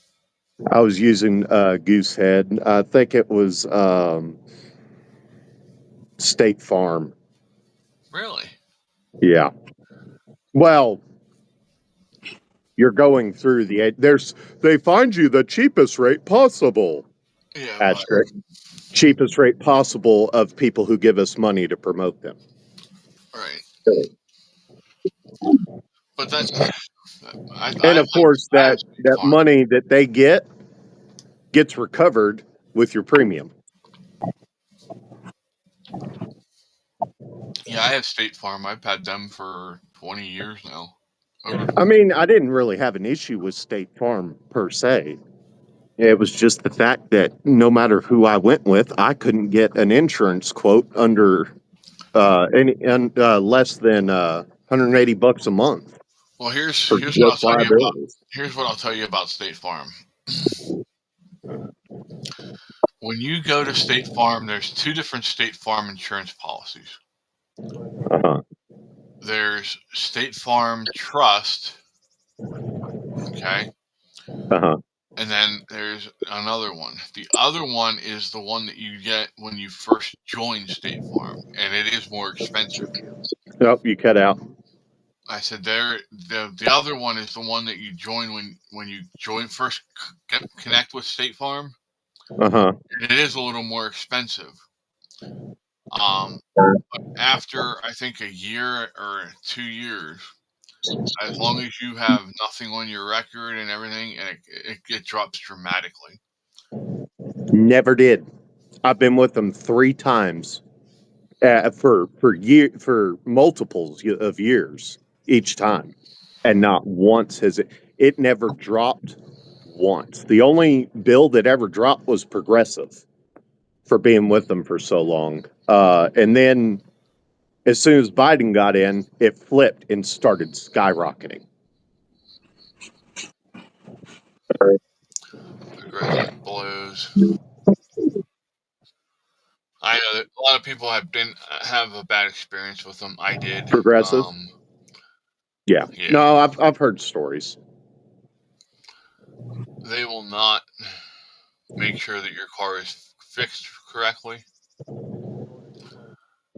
I was using Goosehead. I think it was State Farm. Really? Yeah. Well, you're going through they find you the cheapest rate possible. Yeah, but Asterisk. Cheapest rate possible of people who give us money to promote them. right. But that's And I of course, I have State that Farm. money that they gets recovered with your premium. Yeah, I have State Farm. I've had them for 20 years now. I mean, I didn't really have an issue with State Farm per se. It was just the fact that no matter who I went with, I couldn't get an insurance quote under less than $180 a month Well, for here's what I'll just tell you about liability. State Farm. When you go to State Farm, there's two different State Farm insurance policies. Uh-huh. There's State Farm Trust, okay, Uh-huh. and then there's another one. The other one is the one that you get when you first join State Farm, and it is more expensive. Oh, you cut out. I said the other one is the one that you join when you first connect with State Farm. Uh-huh. It is a little more expensive. After I think a year or 2 years, as long as you have nothing on your record and everything, and it drops dramatically. Never did. I've been with them 3 times for multiples of years each time, and not once has it never dropped once. The only bill that ever dropped was Progressive for being with them for so long, and then as soon as Biden got in, it flipped and started skyrocketing. Progressive blows. I know that a lot of people have a bad experience with them. I did. Progressive. Yeah. Yeah. No, I've heard stories. They will not make sure that your car is fixed correctly.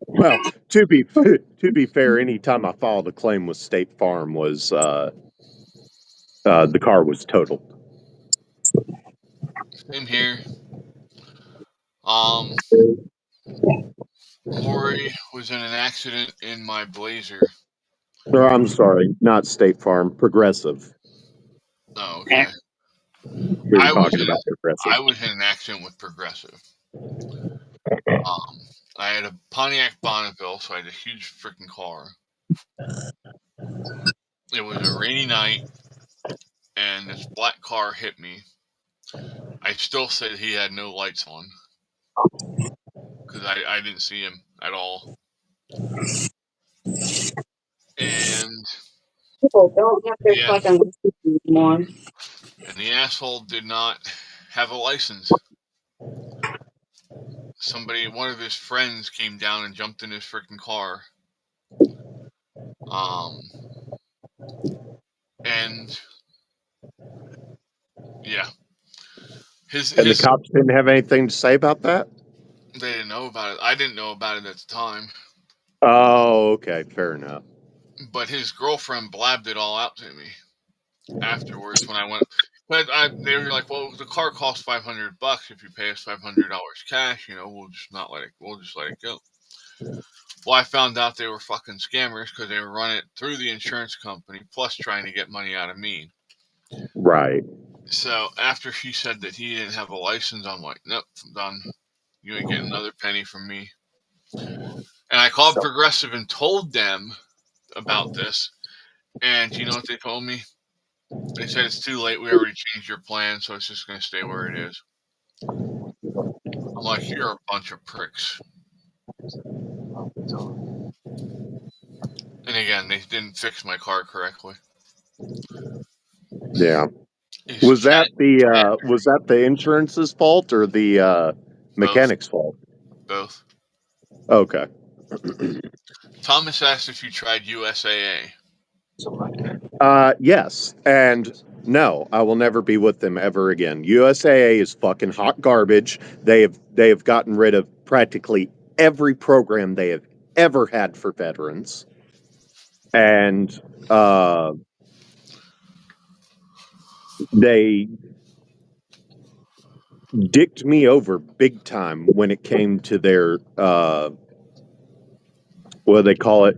Well, to be fair, anytime I filed a claim with State Farm was the car was totaled. Same here. Lori was in an accident in my Blazer. Or, I'm sorry, not State Farm, Progressive. Oh, okay. We were talking about Progressive. I was in an accident with Progressive. I had a Pontiac Bonneville, so I had a huge freaking car. It was a rainy night, and this black car hit me. I still said he had no lights on because I didn't see him at all. And People don't have their fucking license anymore. And the asshole did not have a license. One of his friends came down and jumped in his freaking car. And yeah. And the cops didn't have anything to say about that? They didn't know about it. I didn't know about it at the time. Oh, okay, fair enough. But his girlfriend blabbed it all out to me afterwards when I went. But they were like, "Well, the car costs $500. If you pay us $500 cash, we'll just let it go." Well, I found out they were fucking scammers because they were running it through the insurance company, plus trying to get money out of me. Right. So after he said that he didn't have a license, I'm like, nope, I'm done. You ain't getting another penny from me. And I called Progressive and told them about this. And you know what they told me? They said it's too late. We already changed your plan, so it's just going to stay where it is. I'm like, you're a bunch of pricks. And again, they didn't fix my car correctly. Yeah. Was that the insurance's fault or the mechanic's fault? Both. Okay. Thomas asked if you tried USAA. Yes, and no, I will never be with them ever again. USAA is fucking hot garbage. They have gotten rid of practically every program they have ever had for veterans, and they dicked me over big time when it came to their what do they call it,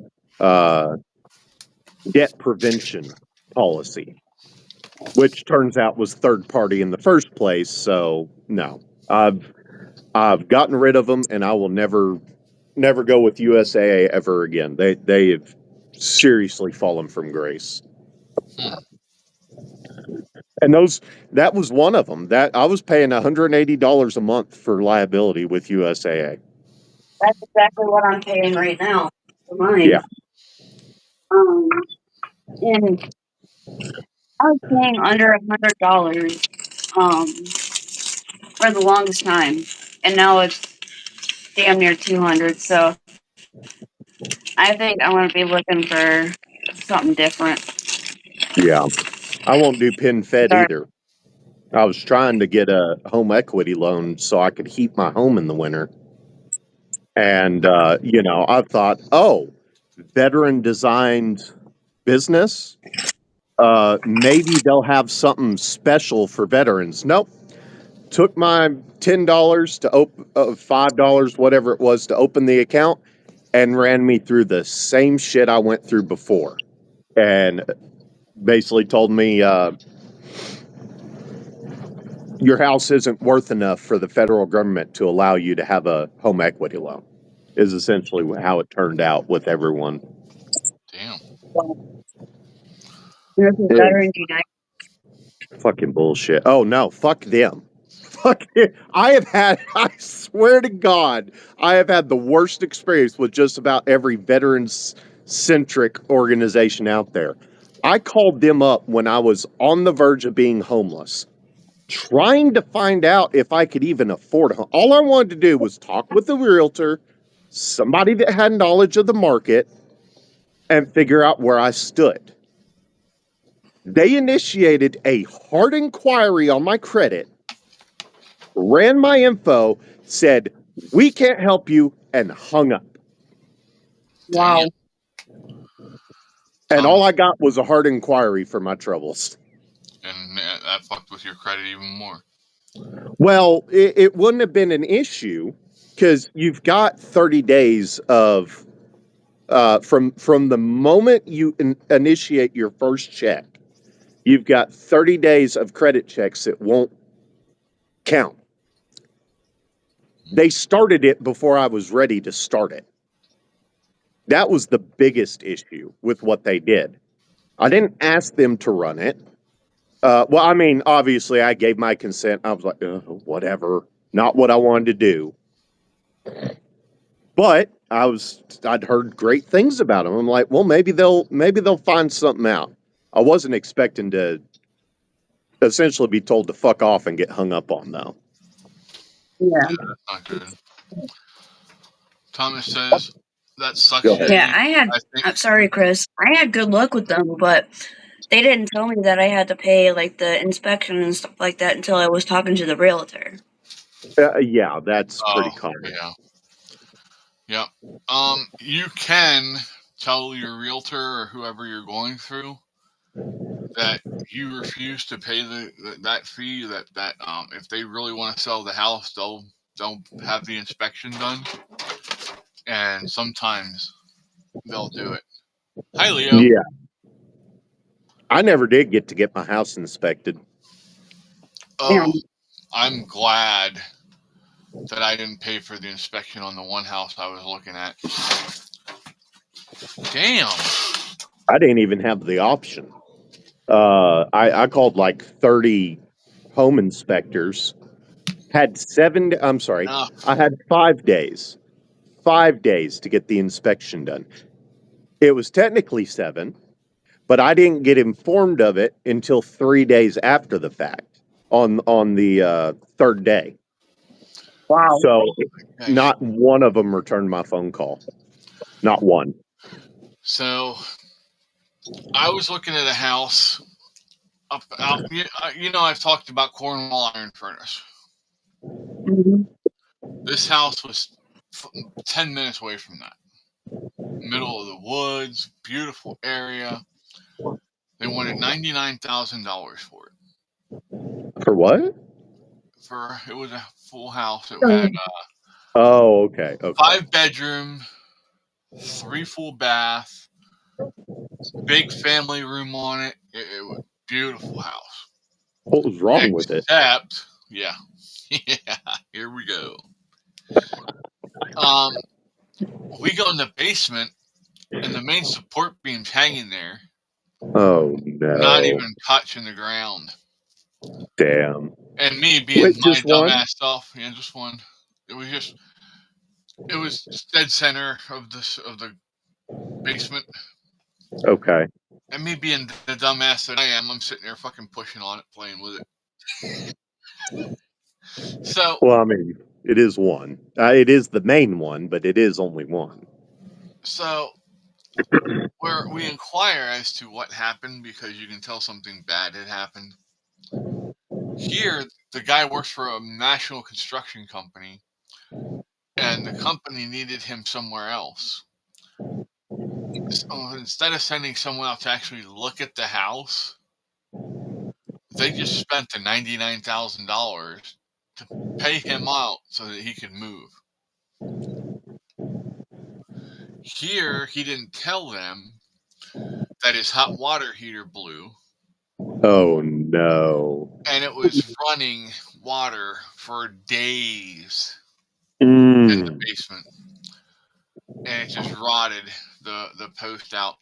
debt prevention policy, which turns out was third party in the first place. So no, I've gotten rid of them, and I will never go with USAA ever again. They have seriously fallen from grace. And that was one of them. That I was paying $180 a month for liability with USAA. That's exactly what I'm paying right now for mine. Yeah. And I was paying under $100 for the longest time, and now it's damn near 200. So I think I'm gonna be looking for something different. Yeah. I won't do pin fed either. I was trying to get a home equity loan so I could heat my home in the winter. And, I thought, veteran designed business. Maybe they'll have something special for veterans. Nope. Took my $10 to open, $5, whatever it was, to open the account, and ran me through the same shit I went through before. And basically told me, your house isn't worth enough for the federal government to allow you to have a home equity loan, is essentially how it turned out with everyone. Damn. Veterans Unite. Fucking bullshit. Oh, no, fuck them. Fuck it. I swear to God, I have had the worst experience with just about every veterans-centric organization out there. I called them up when I was on the verge of being homeless, trying to find out if I could even afford a home. All I wanted to do was talk with a realtor, somebody that had knowledge of the market, and figure out where I stood. They initiated a hard inquiry on my credit, ran my info, said, "We can't help you," and hung up. Wow. And all I got was a hard inquiry for my troubles. And that fucked with your credit even more. Well, it wouldn't have been an issue because you've got 30 days of from the moment you initiate your first check, you've got 30 days of credit checks that won't count. They started it before I was ready to start it. That was the biggest issue with what they did. I didn't ask them to run it. Well, I mean, obviously, I gave my consent. I was like, whatever. Not what I wanted to do. But I'd heard great things about them. I'm like, well, maybe they'll find something out. I wasn't expecting to essentially be told to fuck off and get hung up on, though. Yeah. That's not good. Thomas says that sucks. Yeah, I'm sorry, Chris. I had good luck with them, but they didn't tell me that I had to pay like the inspection and stuff like that until I was talking to the realtor. Yeah, that's pretty common. Yeah. You can tell your realtor or whoever you're going through that you refuse to pay that fee. That if they really want to sell the house, they'll have the inspection done, and sometimes they'll do it. Hi, Leo. Yeah. I never did get to get my house inspected. Oh, I'm glad that I didn't pay for the inspection on the one house I was looking at. Damn. I didn't even have the option. I called like 30 home inspectors. Had Enough. I had 5 days. 5 days to get the inspection done. It was technically 7, but I didn't get informed of it until 3 days after the fact on the 3rd day. Wow. So Okay. not one of them returned my phone call. Not one. So I was looking at a house up out. You know, I've talked about Cornwall Iron Furnace. Mhm. This house was 10 minutes away from that. Middle of the woods, beautiful area. They wanted $99,000 for it. For what? It was a full house. It had Oh, okay. 5 bedroom, 3 full bath, big family room on it. It was a beautiful house. What was wrong with it? Except, yeah, here we go. We go in the basement, and the main support beam's hanging there, Oh no! not even touching the ground. Damn. And me being Wait, my just one? dumbass self, yeah, just one. It was dead center of the basement. Okay. And me being the dumbass that I am, I'm sitting there fucking pushing on it, playing with it. So, Well, I mean, it is one. It is the main one, but it is only one. so we inquire as to what happened because you can tell something bad had happened. Here, the guy works for a national construction company, and the company needed him somewhere else. So instead of sending someone out to actually look at the house, they just spent the $99,000 to pay him out so that he could move. Here, he didn't tell them that his hot water heater blew, Oh no! and it was running water for days in the basement, and it just rotted the post out.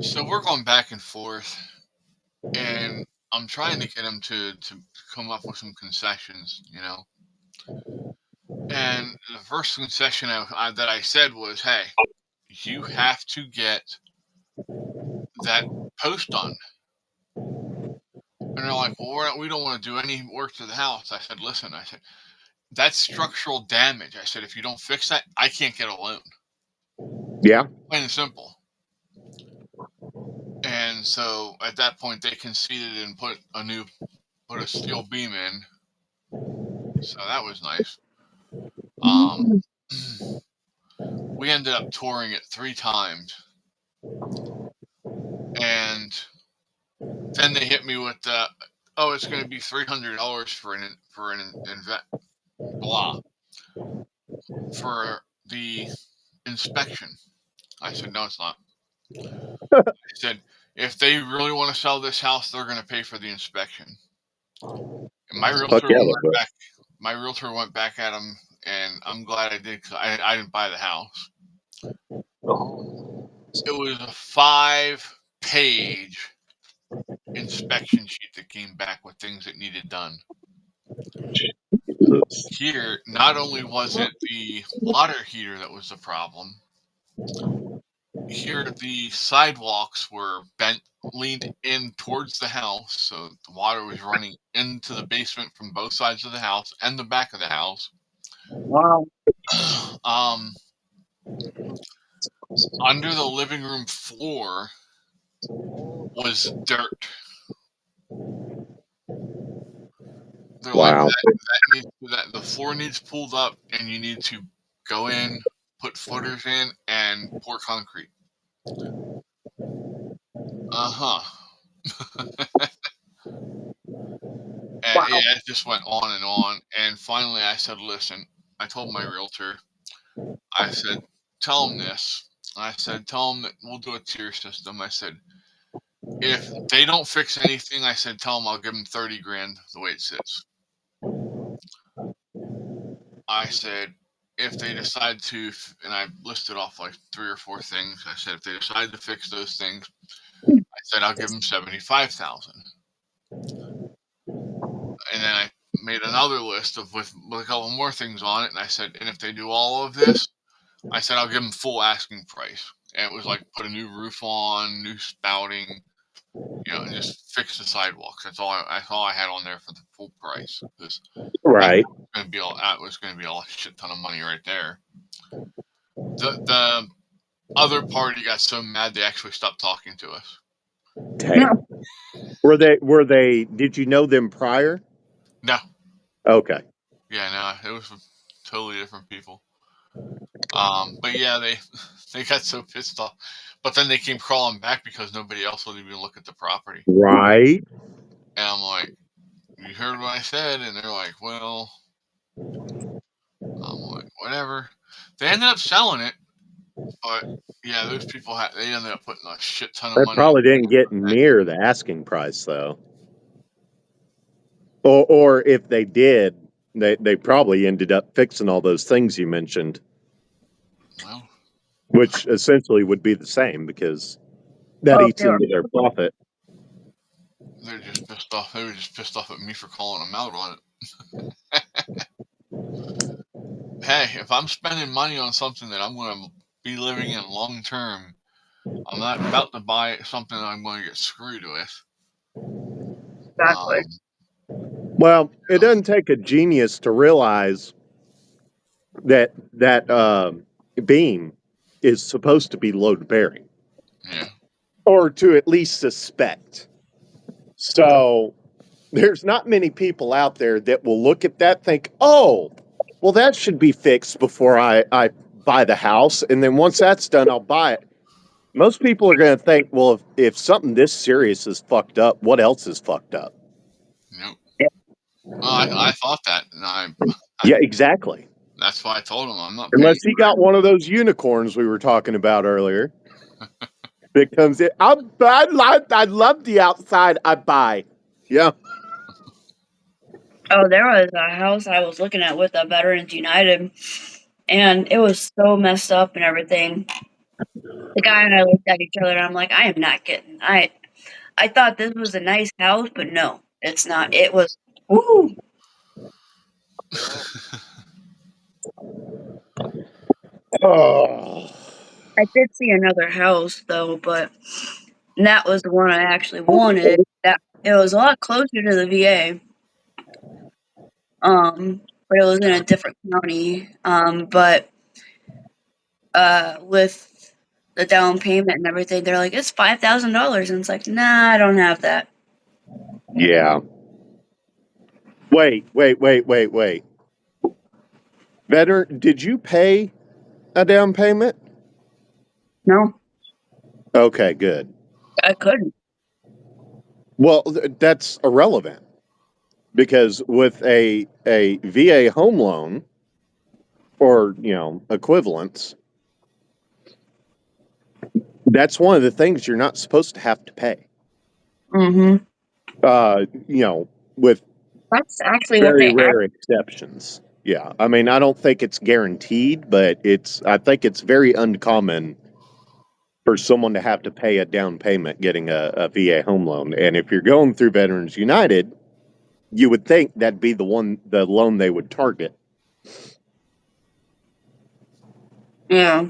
So we're going back and forth, and I'm trying to get him to come up with some concessions, you know. And the first concession that I said was, "Hey, you have to get that post done." And they're like, "Well, we don't want to do any work to the house." I said, "Listen," I said, "that's structural damage." I said, "If you don't fix that, I can't get a loan." Yeah. Plain and simple. And so at that point, they conceded and put a steel beam in. So that was nice. We ended up touring it 3 times, and then they hit me with the, "Oh, it's going to be $300 for for the inspection." I said, "No, it's not." I said, "If they really want to sell this house, they're going to pay for the inspection." And my Fuck yeah, my realtor went back at him, and I'm glad I did because I didn't buy the house. It was a 5-page inspection sheet that came back with things that needed done. Here, not only was it the water heater that was the problem, here the sidewalks were leaned in towards the house, so the water was running into the basement from both sides of the house and the back of the house. Wow. Under the living room floor was dirt. They're Wow. like, the floor needs pulled up, and you need to go in, put footers in, and pour concrete. And Wow. yeah, it just went on. And finally I said, "Listen," I told my realtor, I said, tell them this. I said, tell them that we'll do a tier system. I said, if they don't fix anything, I said, tell them I'll give them 30 grand the way it sits. I said, if they decide to, and I listed off like 3 or 4 things. I said, if they decide to fix those things, I said, I'll give them 75,000. And then I made another list with a couple more things on it. And I said, and if they do all of this, I said, I'll give them full asking price. And it was like put a new roof on, new spouting, and just fix the sidewalks. That's all I had on there for the full price. Right. That was going to be a shit ton of money right there. The other party got so mad they actually stopped talking to us. No. Were they? Did you know them prior? No. Okay. Yeah, no, it was totally different people. But yeah, they got so pissed off. But then they came crawling back because nobody else would even look at the property. Right. And I'm like, you heard what I said? And they're like, well, I'm like, whatever. They ended up selling it, but yeah, those people they ended up putting a shit ton of money. They probably didn't get near the asking price though. Or if they did, they probably ended up fixing all those things you mentioned. Well, which essentially would be the same because that eats into their profit. They're just pissed off. They were just pissed off at me for calling them out on it. Hey, if I'm spending money on something that I'm going to be living in long term, I'm not about to buy something that I'm going to get screwed with. Exactly. Well, it doesn't take a genius to realize that beam is supposed to be load bearing. Yeah. Or to at least suspect. So there's not many people out there that will look at that, think, oh, well, that should be fixed before I buy the house. And then once that's done, I'll buy it. Most people are going to think, well, if something this serious is fucked up, what else is fucked up? Nope. Well, I thought that. And yeah, exactly. That's why I told him I'm not. Unless he got one of those unicorns we were talking about earlier. That comes in. I love the outside. I buy. Yeah. Oh, there was a house I was looking at with a Veterans United, and it was so messed up and everything. The guy and I looked at each other, and I'm like, I am not getting. I thought this was a nice house, but no, it's not. It was. Woo. Oh. I did see another house though, but that was the one I actually wanted. That it was a lot closer to the VA. But it was in a different county. But with the down payment and everything, they're like, it's $5,000, and it's like, nah, I don't have that. Yeah. Wait. Veteran, did you pay a down payment? No. Okay, good. I couldn't. Well, that's irrelevant because with a VA home loan or, equivalents, that's one of the things you're not supposed to have to pay. Mm-hmm. With that's actually very rare exceptions. Yeah. I mean, I don't think it's guaranteed, but I think it's very uncommon for someone to have to pay a down payment getting a VA home loan. And if you're going through Veterans United, you would think that'd be the loan they would target. Yeah.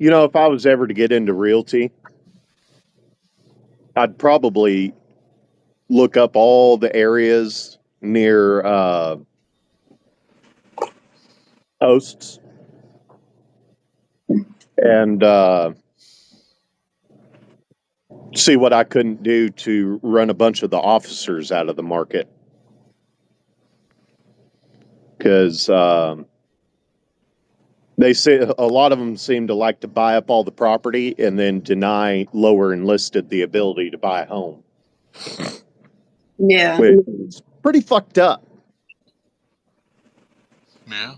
If I was ever to get into realty, I'd probably look up all the areas near posts and see what I couldn't do to run a bunch of the officers out of the market. Because they say a lot of them seem to like to buy up all the property and then deny lower enlisted the ability to buy a home. Yeah. Which is pretty fucked up. Yeah.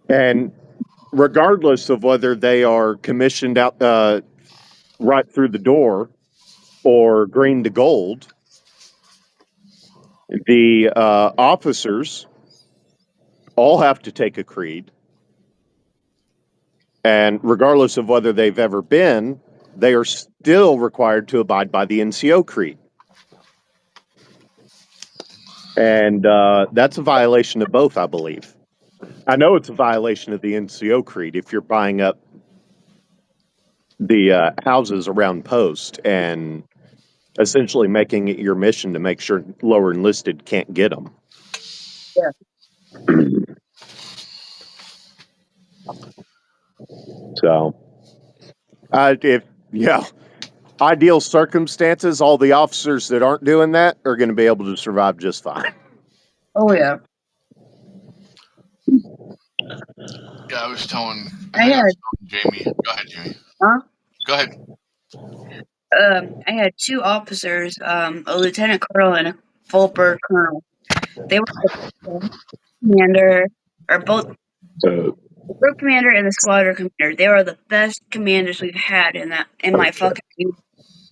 And regardless of whether they are commissioned out right through the door or green to gold, the officers all have to take a creed. And regardless of whether they've ever been, they are still required to abide by the NCO creed. And that's a violation of both, I believe. I know it's a violation of the NCO creed if you're buying up the houses around post and essentially making it your mission to make sure lower enlisted can't get them. Yeah. So, ideal circumstances, all the officers that aren't doing that are going to be able to survive just fine. Oh yeah. Yeah, I was telling I had Jamie. Go ahead, Jamie. Huh? Go ahead. I had two officers, a lieutenant colonel and a full bird colonel. They were the commander, or both the group commander and the squadron commander. They were the best commanders we've had in my fucking youth.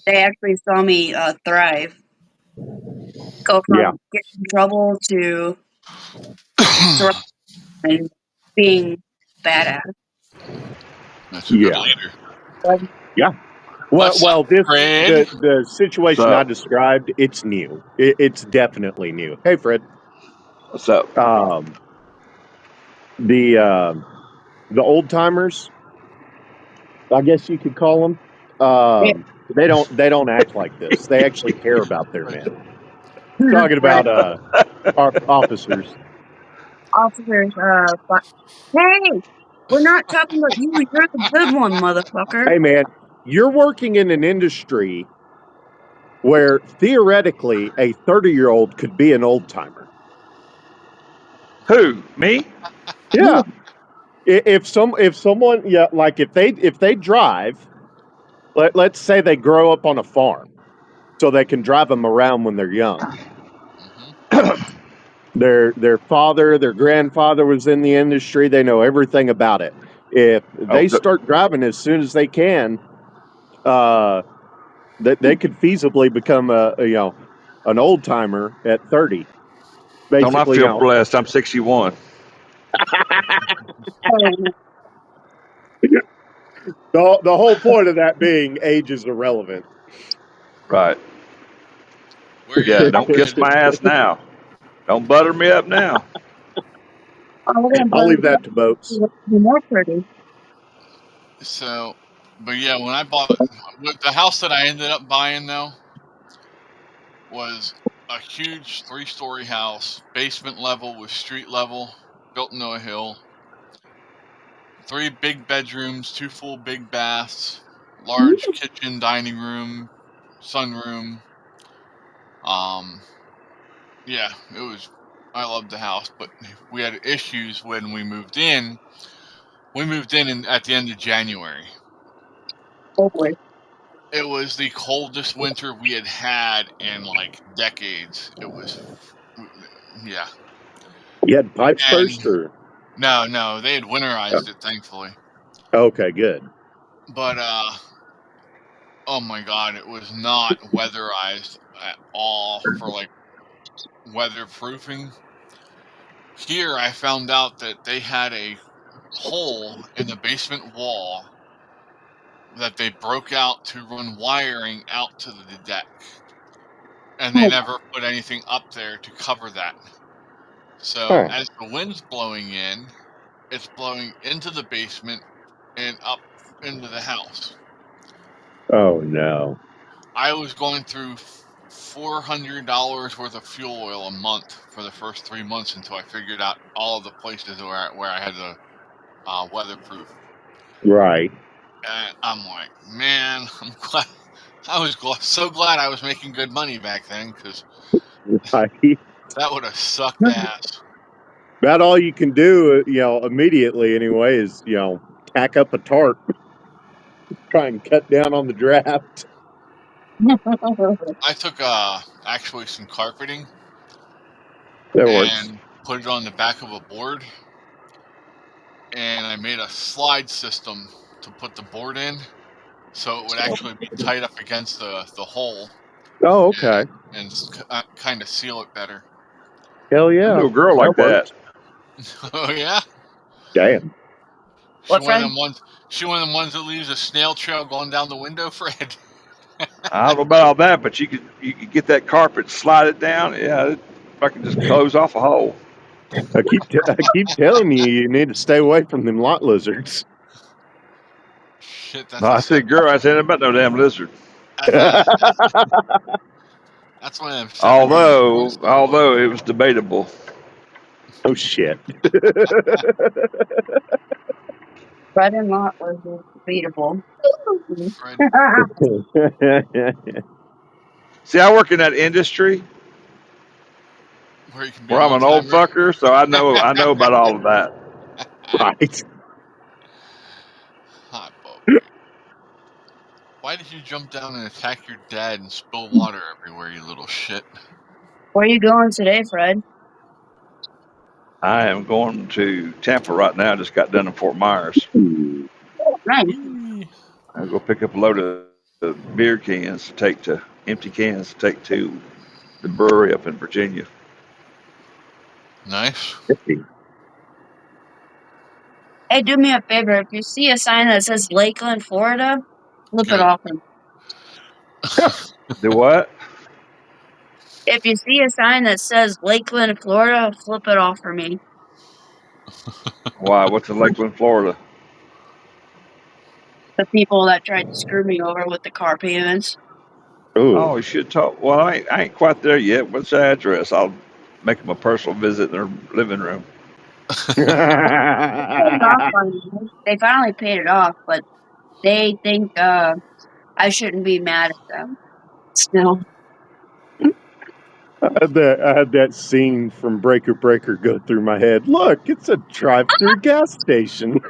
They actually saw me thrive. Go from getting in trouble to thriving and being badass. That's a good leader. Yeah. Well, Fred? the situation I described, it's new. It's definitely new. Hey, Fred. What's up? The old timers, I guess you could call them. They don't act like this. They actually care about their men. Talking about our officers. Officers, hey, we're not talking about you. You're the good one, motherfucker. Hey, man, you're working in an industry where theoretically a 30-year-old could be an old timer. Who? Me? Yeah. If someone, like if they drive, let's say they grow up on a farm, so they can drive them around when they're young. Their father, their grandfather was in the industry. They know everything about it. If they start driving as soon as they can, that they could feasibly become an old timer at 30. Basically, don't I feel blessed? I'm 61. The whole point of that being age is irrelevant. Right. Yeah, don't kiss my ass now. Don't butter me up now. I'll leave that to boats. More pretty. So, but yeah, when I bought the house that I ended up buying though was a huge 3-story house, basement level with street level, built into a hill. 3 big bedrooms, 2 full big baths, large kitchen, dining room, sunroom. Yeah, it was. I loved the house, but we had issues when we moved in. We moved in at the end of January. Oh boy. It was the coldest winter we had in like decades. It was, yeah. You had pipes burst, or no, they had winterized it, thankfully. Okay, good. But oh my god, it was not weatherized at all for like weatherproofing. Here, I found out that they had a hole in the basement wall that they broke out to run wiring out to the deck, and they never put anything up there to cover that. So as the wind's blowing in, it's blowing into the basement and up into the house. Oh no. I was going through $400 worth of fuel oil a month for the first 3 months until I figured out all of the places where I had the weatherproof. Right. And I'm like, man, I'm glad. I was so glad I was making good money back then, because that would have sucked ass. About all you can do, immediately anyway, is tack up a tarp, try and cut down on the draft. I took actually some carpeting. That works. put it on the back of a board, and I made a slide system to put the board in, so it would actually be tight up against the hole. Oh, okay. And kind of seal it better. Hell yeah. I knew a girl like that. Oh yeah. Damn. What, She one of Fred? them ones. She one of them ones that leaves a snail trail going down the window, Fred. I don't know about all that, but you could get that carpet, slide it down. Yeah, it fucking just close off a hole. I keep telling you, you need to stay away from them lot lizards. Shit, that's No, I said, girl, I said about no damn lizard. That's one of them. Although it was debatable. Oh shit. Fred and Lot was debatable. Fred, See, I work in that industry where you can be where I'm an old fucker, so I know about all of that. Right. Hot boy. Why did you jump down and attack your dad and spill water everywhere, you little shit? Where are you going today, Fred? I am going to Tampa right now. I just got done in Fort Myers. Nice. I'll go pick up a load of beer cans to take to empty cans to take to the brewery up in Virginia. Nice. Hey, do me a favor. If you see a sign that says Lakeland, Florida, flip it off. Do what? If you see a sign that says Lakeland, Florida, flip it off for me. Why? What's in Lakeland, Florida? The people that tried to screw me over with the car payments. Ooh. Oh, you should talk. Well, I ain't quite there yet. What's the address? I'll make them a personal visit in their living room. They finally paid it off, but they think I shouldn't be mad at them. Still. I had that scene from Breaker go through my head. Look, it's a drive-through gas station.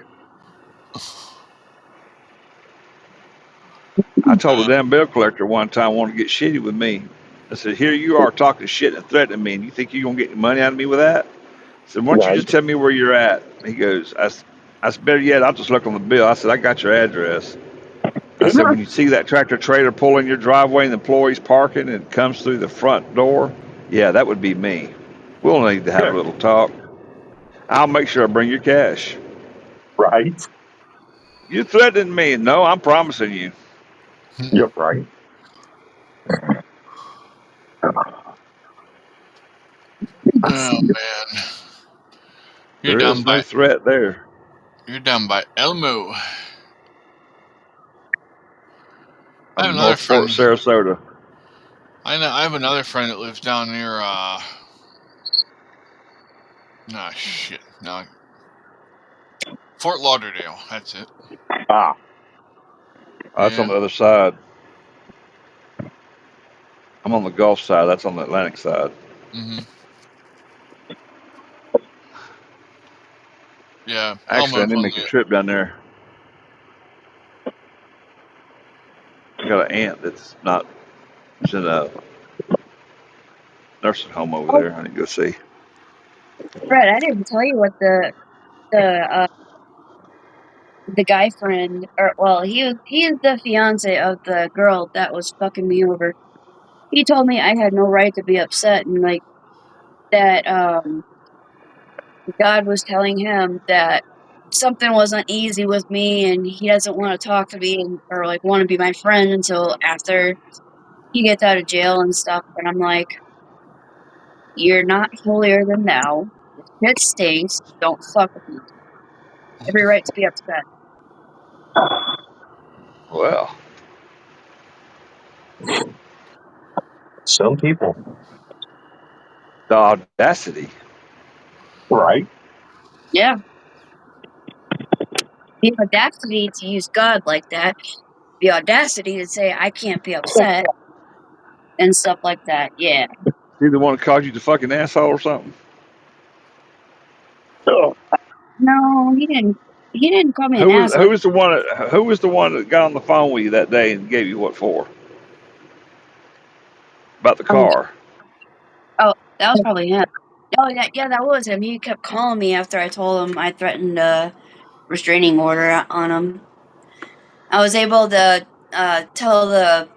I told a damn bill collector one time wanted to get shitty with me. I said, here you are talking shit and threatening me, and you think you're going to get any money out of me with that? I said, why don't you just tell me where you're at? He goes, I said, better yet, I'll just look on the bill. I said, I got your address. I said, when you see that tractor trailer pull in your driveway and the employee's parking and it comes through the front door, yeah, that would be me. We'll need to have a little talk. I'll make sure I bring your cash. Right. You're threatening me. No, I'm promising you. You're right. Oh man, There is no threat there. You're down by Elmo. I have I'm another North Fort friend. Sarasota. I know. I have another friend that lives down near. Fort Lauderdale. That's it. That's on the other side. I'm on the Gulf side. That's on the Atlantic side. Mm-hmm. Yeah. Actually, I need to make a trip down there. I got an aunt that's not. She's in a nursing home over there. I need to go see. Fred, I didn't tell you what the guy friend, he is the fiance of the girl that was fucking me over. He told me I had no right to be upset, and like that God was telling him that something wasn't easy with me, and he doesn't want to talk to me or like want to be my friend until after he gets out of jail and stuff. And I'm like, you're not holier than thou. Shit stinks. Don't fuck with me. Every right to be upset. Well, some people. The audacity. Right. Yeah. The audacity to use God like that. The audacity to say I can't be upset and stuff like that. Yeah. He the one that called you the fucking asshole or something? No, he didn't. He didn't call me an asshole. Who was the one that got on the phone with you that day and gave you what for? About the car. Oh, that was probably him. Oh, yeah, that was him. He kept calling me after I told him I threatened a restraining order on him. I was able to tell the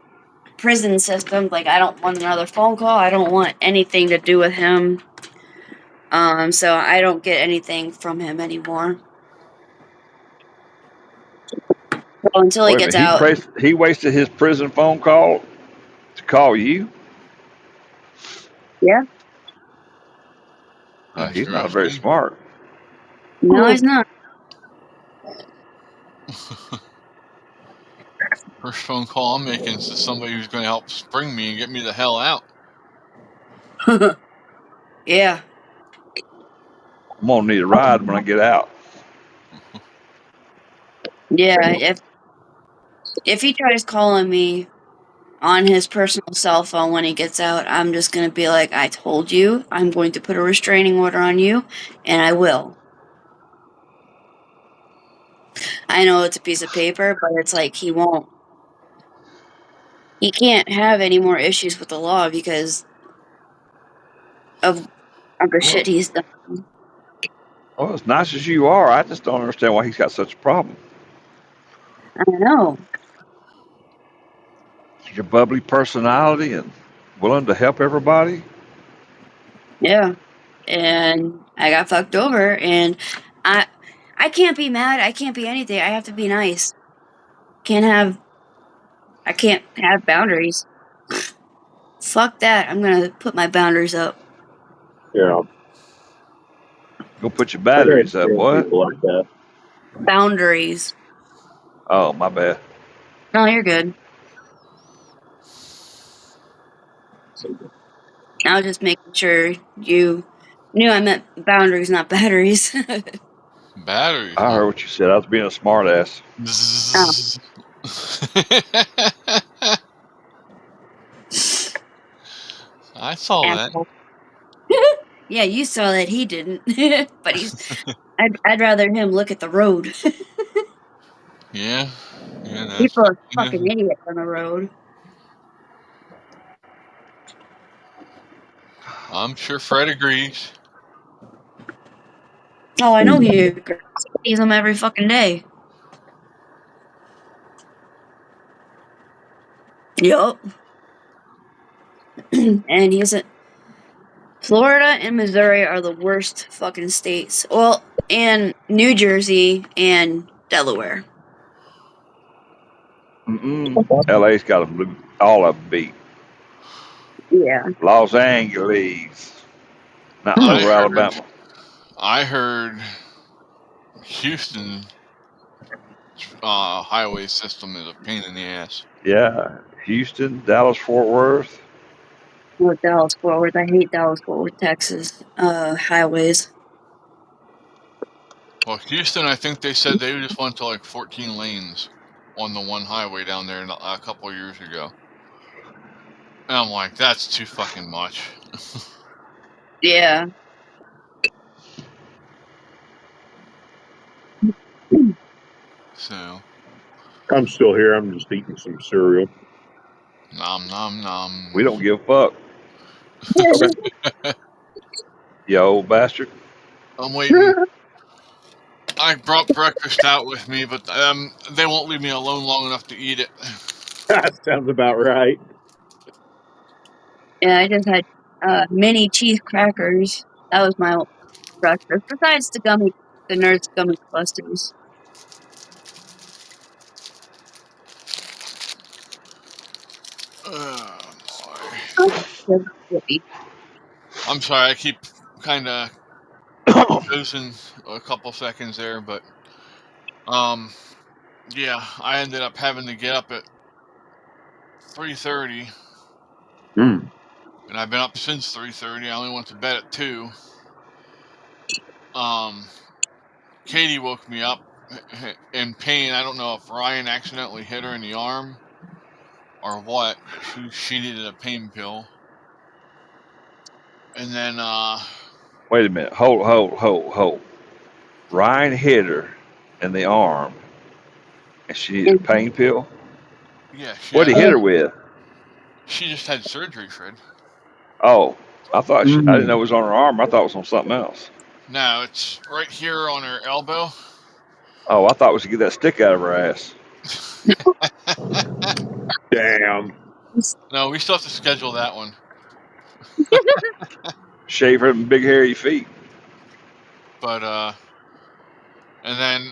prison system, like, I don't want another phone call. I don't want anything to do with him. So I don't get anything from him anymore. Well, until he Wait a gets minute. out. He wasted his prison phone call to call you? Yeah. He's not very Interesting. smart. No, he's not. First phone call I'm making is to somebody who's going to help spring me and get me the hell out. Yeah. I'm gonna need a ride when I get out. Yeah. If he tries calling me on his personal cell phone when he gets out, I'm just going to be like, I told you, I'm going to put a restraining order on you, and I will. I know it's a piece of paper, but it's like he won't. He can't have any more issues with the law because of the shit he's done. Well, as nice as you are, I just don't understand why he's got such a problem. I know. Your bubbly personality and willing to help everybody. Yeah. And I got fucked over, and I can't be mad. I can't be anything. I have to be nice. I can't have boundaries. Fuck that. I'm gonna put my boundaries up. Yeah. Go put your I batteries up. understand What? people like that. Boundaries. Oh, my bad. No, you're good. I was just making sure you knew I meant boundaries, not batteries. Batteries, I huh? heard what you said. I was being a smart ass. Bzzz. I saw that. Asshole. Yeah, you saw that he didn't. But I'd rather him look at the road. Yeah. Yeah, that's People are yeah. fucking idiots on the road. I'm sure Fred agrees. Oh, I know he agrees. He sees them every fucking day. Yup. And he's Florida and Missouri are the worst fucking states. Well, and New Jersey and Delaware. LA's got them all of them beat. Yeah. Los Angeles, not lower Alabama. I heard Houston highway system is a pain in the ass. Yeah, Houston, Dallas, Fort Worth. With Dallas Fort Worth. I hate Dallas Fort Worth, Texas. Highways. Well, Houston, I think they said they just went to like 14 lanes on the one highway down there a couple of years ago. And I'm like, that's too fucking much. Yeah. So, I'm still here. I'm just eating some cereal. nom nom nom. We don't give a fuck. You old bastard. I'm waiting. I brought breakfast out with me, but they won't leave me alone long enough to eat it. That sounds about right. Yeah, I just had mini cheese crackers. That was my breakfast. Besides the Nerds gummy clusters. Oh, Oh, I'm sorry, I keep kind of losing a couple seconds there, but yeah, I ended up having to get up at 3:30, Mm. and I've been up since 3:30. I only went to bed at 2. Katie woke me up in pain. I don't know if Ryan accidentally hit her in the arm or what. She needed a pain pill, and then Wait a minute. Hold. Ryan hit her in the arm, and she needed a pain pill. yeah, What'd he hit her with? She just had surgery, Fred. Oh, I thought I didn't know it was on her arm. I thought it was on something else. No, it's right here on her elbow. Oh, I thought it was to get that stick out of her ass. Damn. No, we still have to schedule that one. Shave her big hairy feet. But and then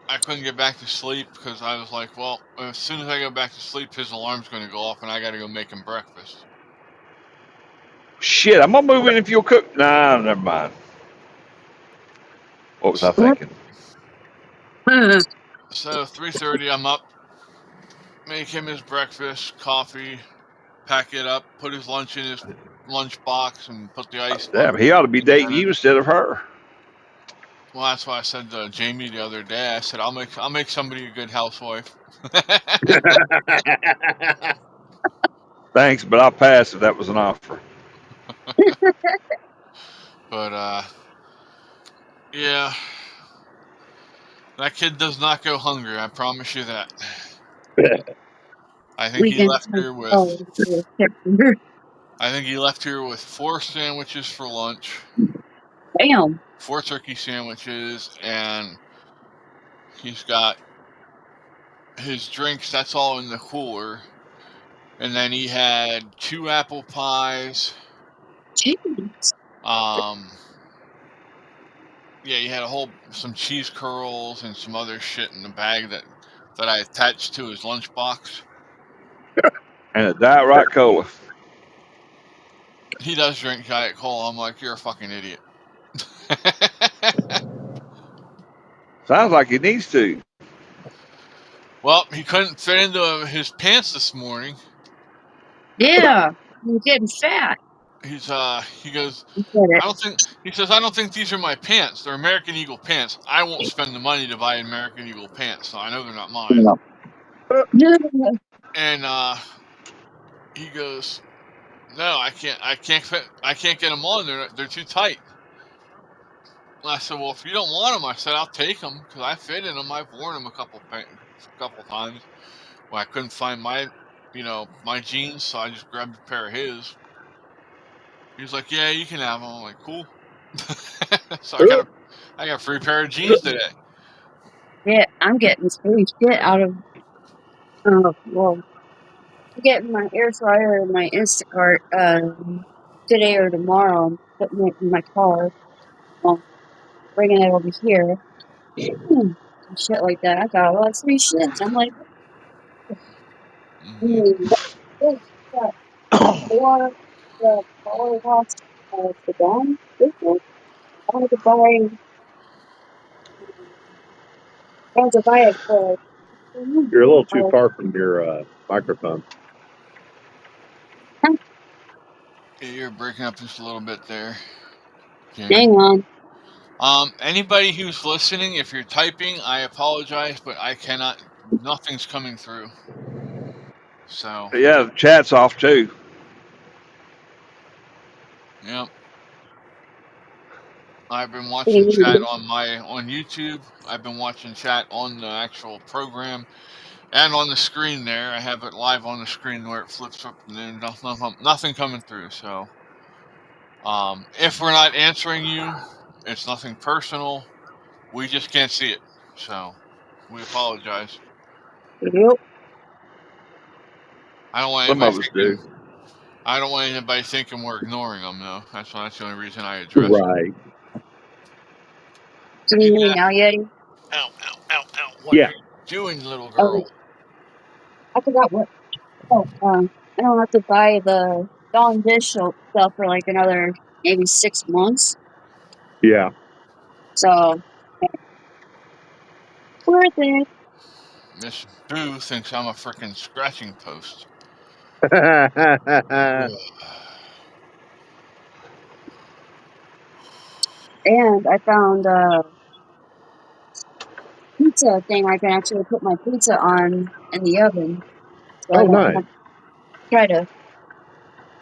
I couldn't get back to sleep because I was like, well, as soon as I go back to sleep, his alarm's going to go off, and I got to go make him breakfast. Shit, I'm gonna move in if you'll cook. Nah, never mind. What was I thinking? So 3:30, I'm up, make him his breakfast, coffee, pack it up, put his lunch in his lunch box, and put the ice. Damn, he ought to be dating you instead of her. Well, that's why I said to Jamie the other day. I said I'll make somebody a good housewife. Thanks, but I'll pass if that was an offer. But yeah, that kid does not go hungry. I promise you that. I think he left here with. I think he left here with 4 sandwiches for lunch. Damn. 4 turkey sandwiches, and he's got his drinks. That's all in the cooler. And then he had 2 apple pies. Jeez. Yeah, he had some cheese curls and some other shit in the bag that I attached to his lunchbox. And a Diet Right Cola. He does drink Diet Cola. I'm like, you're a fucking idiot. Sounds like he needs to. Well, he couldn't fit into his pants this morning. Yeah, you're getting fat. He goes, he says, I don't think these are my pants. They're American Eagle pants. I won't spend the money to buy American Eagle pants, so I know they're not mine. And he goes, no, I can't get them on. They're too tight. And I said, well, if you don't want them, I said, I'll take them because I fit in them. I've worn them a couple times. Well, I couldn't find my jeans, so I just grabbed a pair of his. He was like, yeah, you can have them. I'm like, cool. So I got a free pair of jeans today. Yeah, I'm getting free shit out of. Well, I'm getting my air fryer and my Instacart today or tomorrow. I'm putting it in my car. Bringing it over here. And shit like that. I got a lot of free shit. I'm like, or the power wash the down. I wanted to buy it for. You're a little too far from your microphone. Yeah, you're breaking up just a little bit there. Jamie. Hang on. Anybody who's listening, if you're typing, I apologize, but I cannot. Nothing's coming through. So. Yeah, the chat's off too. Yep. I've been watching chat on YouTube. I've been watching chat on the actual program and on the screen there. I have it live on the screen where it flips up and then nothing coming through. So, if we're not answering you, it's nothing personal. We just can't see it. So, we apologize. Yep. I don't want anybody thinking we're ignoring them, though. That's the only reason I address it. Right. Can you hear me now, Yeti? Ow. What are you doing, little girl? I forgot what. I don't have to buy the Dawn dish stuff for like another maybe 6 months. Yeah. So, worth it. Miss Boo thinks I'm a freaking scratching post. And I found a pizza thing I can actually put my pizza on in the oven. So I don't nice. have to try to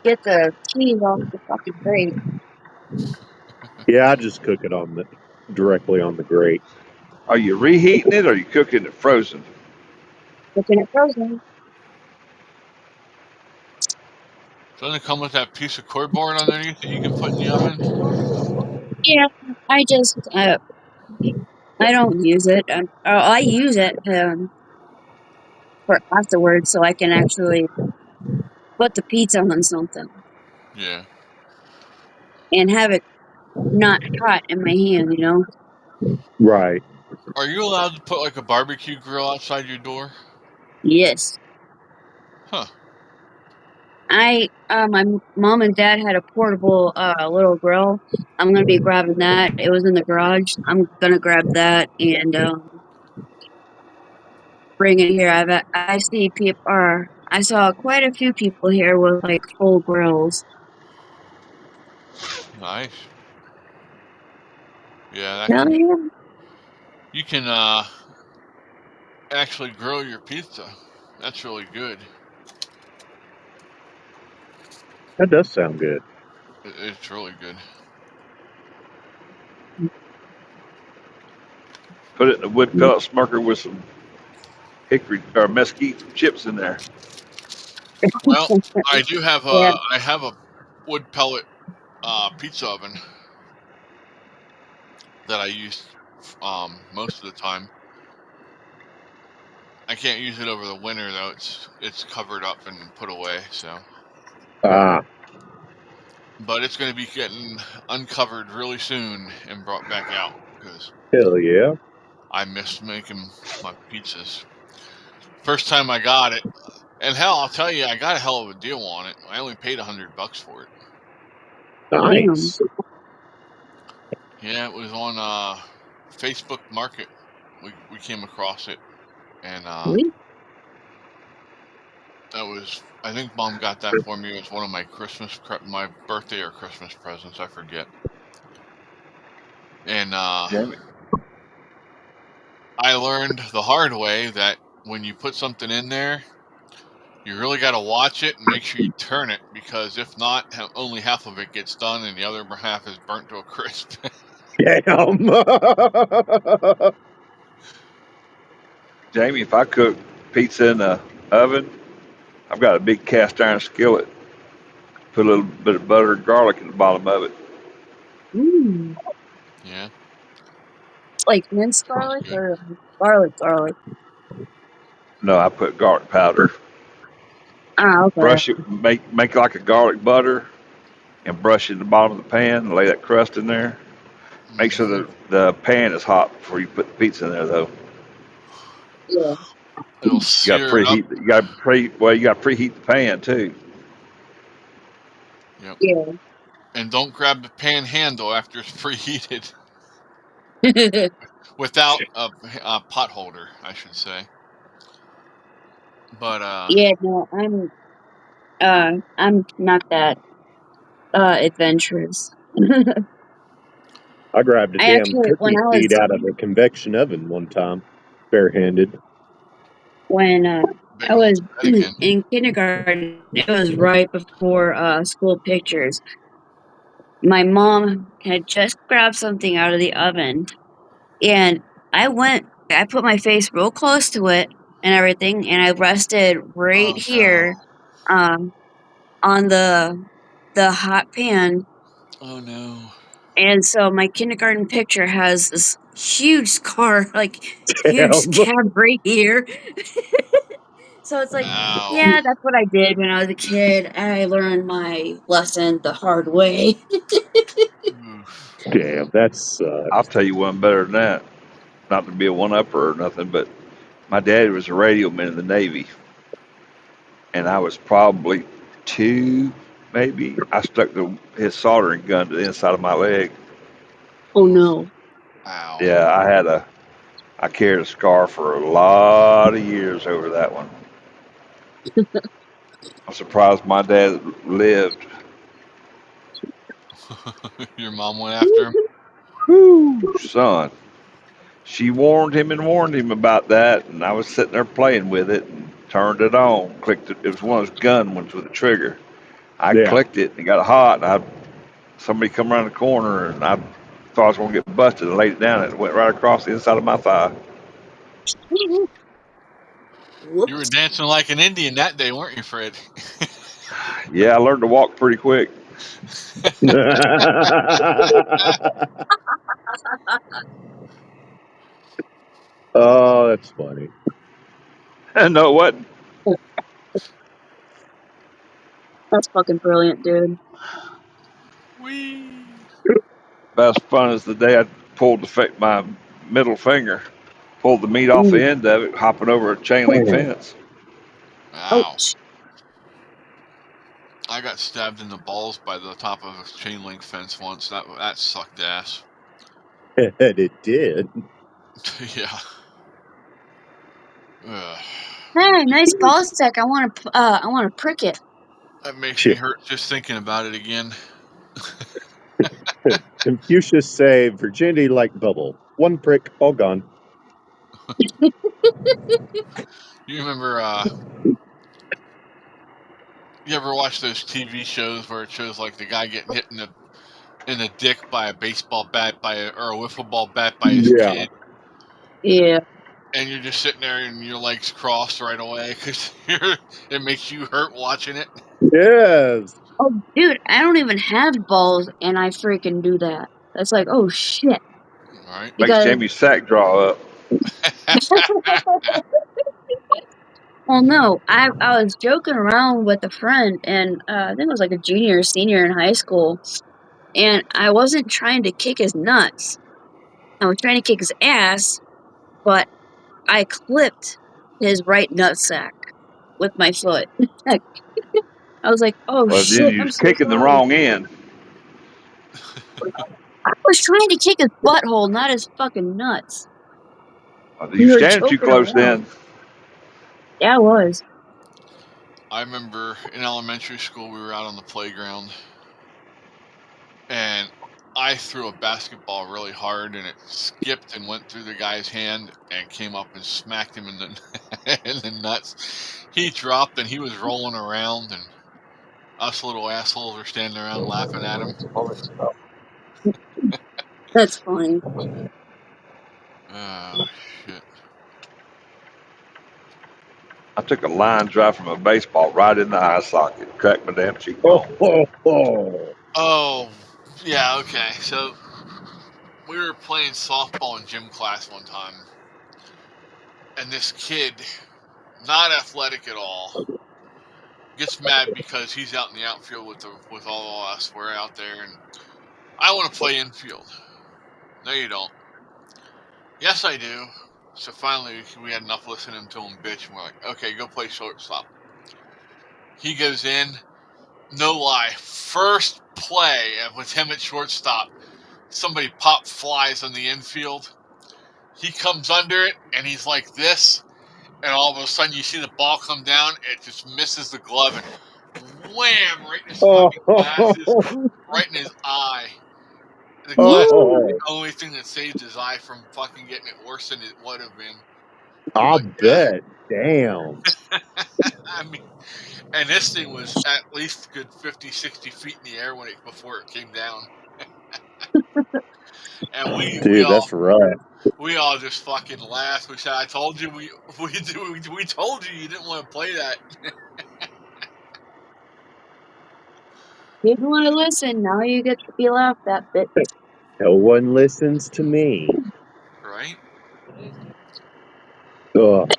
get the cheese off the fucking grate. Yeah, I just cook it directly on the grate. Are you reheating it or are you cooking it frozen? Cooking it frozen. Doesn't it come with that piece of cardboard underneath that you can put in the oven? Yeah, I just I don't use it. I use it for afterwards, so I can actually put the pizza on something Yeah. and have it not hot in my hand. You know. Right. Are you allowed to put like a barbecue grill outside your door? Yes. Huh. My mom and dad had a portable little grill. I'm gonna be grabbing that. It was in the garage. I'm gonna grab that and bring it here. I saw quite a few people here with like full grills. Nice. Yeah, that Hell can. yeah. You can actually grill your pizza. That's really good. That does sound good. It's really good. Put it in a wood pellet smoker with some hickory or mesquite chips in there. Well, I do have Yeah. a wood pellet pizza oven that I use most of the time. I can't use it over the winter though. It's covered up and put away. So, Ah, but it's going to be getting uncovered really soon and brought back out because hell yeah. I miss making my pizzas. First time I got it, and hell, I'll tell you, I got a hell of a deal on it. I only paid $100 for it. Damn. Nice. Yeah, it was on Facebook Market. We came across it, and Sweet. that was, I think Mom got that for me. It was one of my my birthday or Christmas presents. I forget. And Jamie. I learned the hard way that when you put something in there, you really got to watch it and make sure you turn it, because if not, only half of it gets done and the other half is burnt to a crisp. Damn. Jamie, if I cook pizza in the oven, I've got a big cast iron skillet. Put a little bit of butter and garlic in the bottom of it. Mm. Yeah, Like minced that's garlic good. or garlic. No, I put garlic powder. Ah, okay. Brush it, make like a garlic butter, and brush it in the bottom of the pan. Lay that crust in there. Make sure Hmm. the pan is hot before you put the pizza in there, though. Yeah. It'll You got to sear it up. preheat. You got to preheat the pan too. Yep. Yeah. And don't grab the pan handle after it's preheated without a pot holder, I should say. But Yeah, no, I'm not that adventurous. I grabbed a I damn actually cookie sheet out of a convection oven one time, barehanded. when big I old was Dominican. in kindergarten, it was right before school pictures. My mom had just grabbed something out of the oven, and I put my face real close to it and everything, and I rested right Oh no. here, um, on the hot pan. Oh no. And so my kindergarten picture has this huge scar, like huge Damn. scab right here. So it's like, Ow. yeah, that's what I did when I was a kid. I learned my lesson the hard way. Oof. Damn, that I'll sucks. tell you one better than that. Not to be a one-upper or nothing, but my dad was a radio man in the Navy, and I was probably 2, maybe. I stuck his soldering gun to the inside of my leg. Oh Oof. no. Ow. Yeah, I carried a scar for a lot of years over that one. I'm surprised my dad lived. Your mom went after him? Whew, son. She warned him and warned him about that, and I was sitting there playing with it and turned it on. Clicked it. It was one of those gun ones with a trigger. I Yeah. clicked it and it got hot, and somebody come around the corner, and I thought I was going to get busted and laid it down, and it went right across the inside of my thigh. You were Whoops. dancing like an Indian that day, weren't you, Fred? Yeah, I learned to walk pretty quick. Oh, that's funny. No, it wasn't. That's fucking brilliant, dude. Whee! Best fun is the day I pulled my middle finger, pulled the meat off the end of it, hopping over a chain link fence. Wow. Ouch. I got stabbed in the balls by the top of a chain link fence once. That sucked ass. It did. Yeah. Ugh. Hey, nice ball sack. I want to prick it. That makes me hurt just thinking about it again. Confucius say virginity like bubble. One prick, all gone. You remember, you ever watch those TV shows where it shows like the guy getting hit in the dick by a baseball bat or a wiffle ball bat by his kid, Yeah. and you're just sitting there and your legs crossed right away because it makes you hurt watching it. Yes. Oh, dude, I don't even have balls, and I freaking do that. That's like, oh shit. Right. Makes Because Jamie's sack draw up. well, no, I was joking around with a friend, and I think it was like a junior or senior in high school, and I wasn't trying to kick his nuts. I was trying to kick his ass, but I clipped his right nutsack with my foot. I was like, oh Well, then shit, you're I'm so kicking the sorry. wrong end. I was trying to kick his butthole, not his fucking nuts. You were standing too joking close around. then. Yeah, I was. I remember in elementary school we were out on the playground, and I threw a basketball really hard, and it skipped and went through the guy's hand and came up and smacked him in the in the nuts. He dropped and he was rolling around, and us little assholes were standing around laughing at him. That's funny. Oh shit! I took a line drive from a baseball right in the eye socket, cracked my damn cheek Oh, bone. Oh yeah, okay. So we were playing softball in gym class one time, and this kid, not athletic at all, gets mad because he's out in the outfield with all of us. We're out there, and I want to play infield. No, you don't. Yes, I do. So finally, we had enough listening to him bitch, and we're like, okay, go play shortstop. He goes in. No lie, first play with him at shortstop, somebody pop flies on the infield. He comes under it, and he's like this, and all of a sudden you see the ball come down, it just misses the glove, and wham, right in his fucking glasses, right in his eye. The glass is the only thing that saved his eye from fucking getting it worse than it would have been. I'll bet. Damn. I mean, and this thing was at least a good 50, 60 feet in the air before it came down. And Dude, that's right. we all just fucking laughed. We said, "I told you we told you didn't want to play that." Didn't want to listen. Now you get to be laughed at, bitch. No one listens to me. Right? Ugh.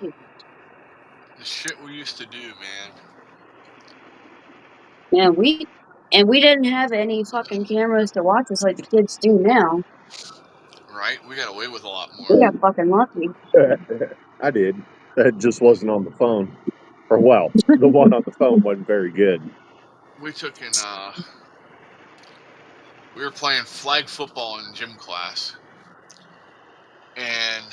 The shit we used to do, man. Yeah, we didn't have any fucking cameras to watch us like the kids do now. Right? We got away with a lot We more. got fucking lucky. I did. It just wasn't on the phone. Or, well, the one on the phone wasn't very good. We took in we were playing flag football in gym class, and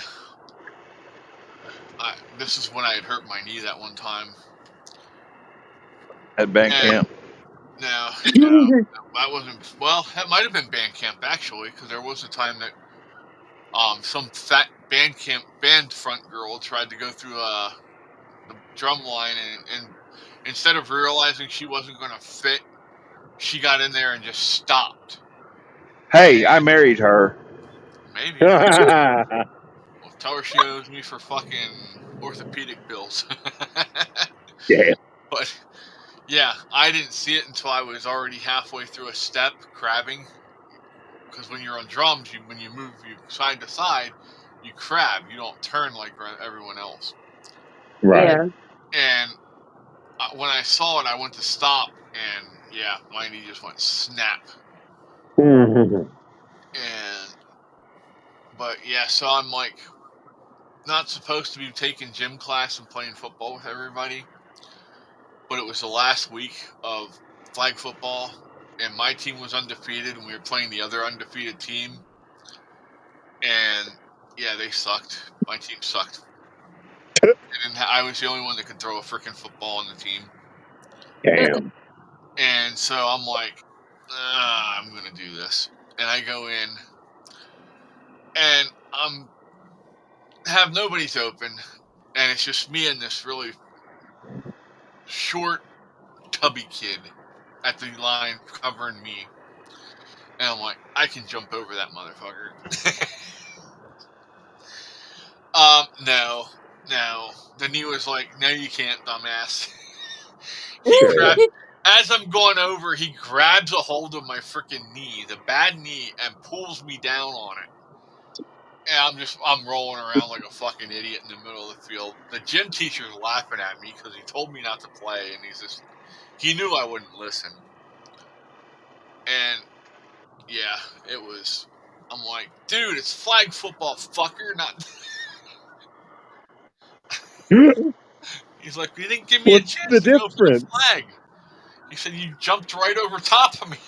this is when I had hurt my knee that one time. At band camp. No, that wasn't. Well, that might have been band camp actually, because there was a time that some fat band front girl tried to go through the drum line, and instead of realizing she wasn't going to fit, she got in there and just stopped. Hey, I married her. Maybe. Well, tell her she owes me for fucking orthopedic bills. Yeah. But Yeah, I didn't see it until I was already halfway through a step crabbing. Because when you're on drums, when you move you side to side, you crab. You don't turn like everyone else. Right. Yeah. And when I saw it, I went to stop, and yeah, my knee just went snap. But yeah, so I'm like not supposed to be taking gym class and playing football with everybody, but it was the last week of flag football, and my team was undefeated, and we were playing the other undefeated team, and yeah, they sucked. My team sucked. And I was the only one that could throw a freaking football on the team. Damn. And so I'm like, I'm gonna do this, and I go in, and have nobody's open, and it's just me and this really short, tubby kid at the line covering me. And I'm like, I can jump over that motherfucker. No. The knee was like, no, you can't, dumbass. As I'm going over, he grabs a hold of my freaking knee, the bad knee, and pulls me down on it. And I'm rolling around like a fucking idiot in the middle of the field. The gym teacher's laughing at me because he told me not to play, and he knew I wouldn't listen. And yeah, I'm like, dude, it's flag football, fucker, not. He's like, you didn't give me a chance to go for the flag. He said, you jumped right over top of me.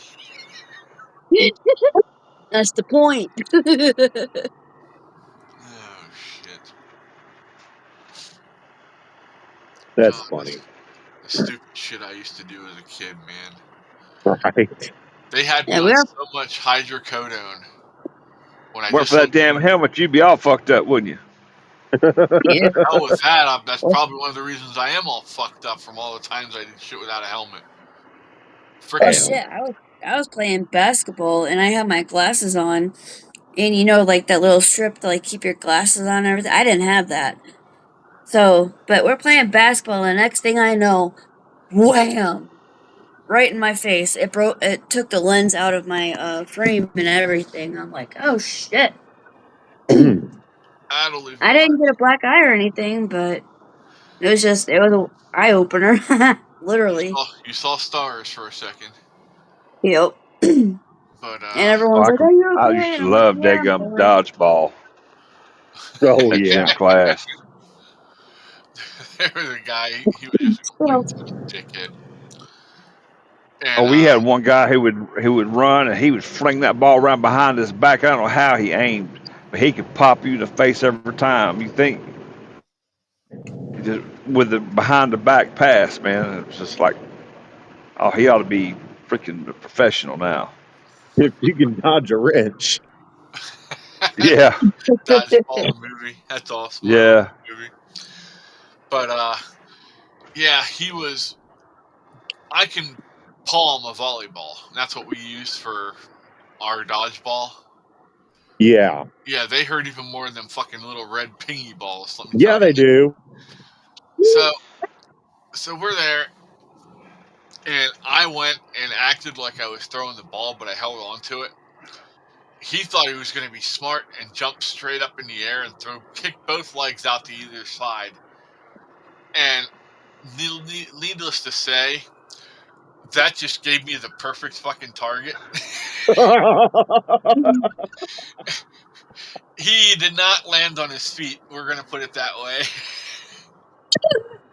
That's the point. Oh, shit. That's funny. The stupid shit I used to do as a kid, man. Right. They had me on so much hydrocodone. When I Well, for that damn helmet, you'd be all fucked up, wouldn't you? Yeah. Hell with that. That's probably one of the reasons I am all fucked up from all the times I did shit without a helmet. Oh shit! I was playing basketball and I had my glasses on, and you know, like that little strip to like keep your glasses on and everything. I didn't have that. So, but we're playing basketball, and the next thing I know, wham! Right in my face. It broke. It took the lens out of my frame and everything. I'm like, oh shit! I didn't get a black eye or anything, but it was an eye opener, literally. You saw stars for a second. Yep. But and everyone's like, "Are you I okay?" used And to I'm like, love "Yeah, I'm daggum fine." dodgeball. Oh in yeah. gym class. There was a guy. He was just a complete dickhead. And, we had one guy who would run and he would fling that ball around behind his back. I don't know how he aimed, but he could pop you in the face every time. You think just with the behind the back pass, man, it was just like, oh, he ought to be freaking a professional now. If you can dodge a wrench. Yeah. Dodgeball the movie. That's awesome. Yeah. Movie. But yeah, I can palm a volleyball. That's what we use for our dodgeball. Yeah. Yeah, they hurt even more than fucking little red pingy balls. Let me Yeah, tell they you. do. So we're there, and I went and acted like I was throwing the ball, but I held on to it. He thought he was going to be smart and jump straight up in the air and kick both legs out to either side. And needless to say, that just gave me the perfect fucking target. He did not land on his feet. We're going to put it that way.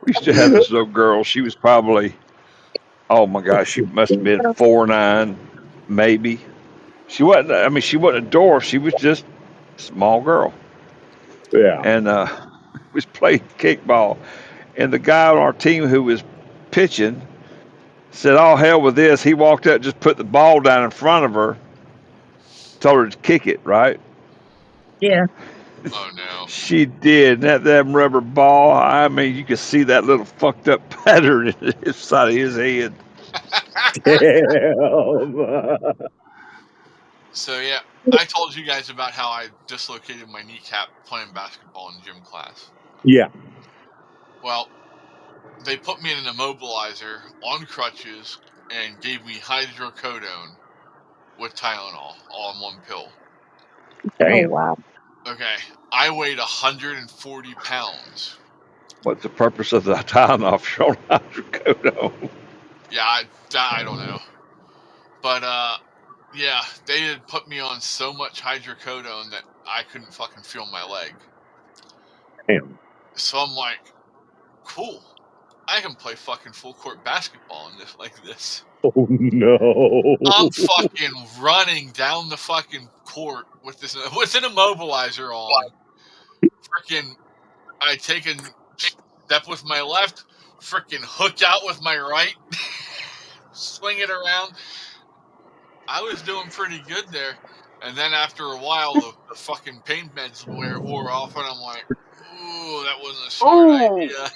We used to have this little girl. She was probably, oh my gosh, she must have been 4'9", maybe. She wasn't a dwarf. She was just a small girl. Yeah. And was playing kickball. And the guy on our team who was pitching said, oh, hell with this. He walked up, just put the ball down in front of her, told her to kick it, right? Yeah. Oh, no. She did. That rubber ball, I mean, you could see that little fucked up pattern in the side of his head. Damn. So, yeah, I told you guys about how I dislocated my kneecap playing basketball in gym class. Yeah. Well, they put me in an immobilizer on crutches and gave me hydrocodone with Tylenol all in one pill. Oh Damn. wow. Okay, I weighed 140 pounds. What's the purpose of the Tylenol for hydrocodone? Yeah, I don't know. But yeah, they had put me on so much hydrocodone that I couldn't fucking feel my leg. Damn. So I'm like, cool. I can play fucking full court basketball in this like this. Oh no. I'm fucking running down the fucking court with an immobilizer on. Freaking, I take a step with my left, freaking hook out with my right, swing it around. I was doing pretty good there. And then after a while, the fucking pain meds wore off, and I'm like, ooh, that wasn't a smart idea.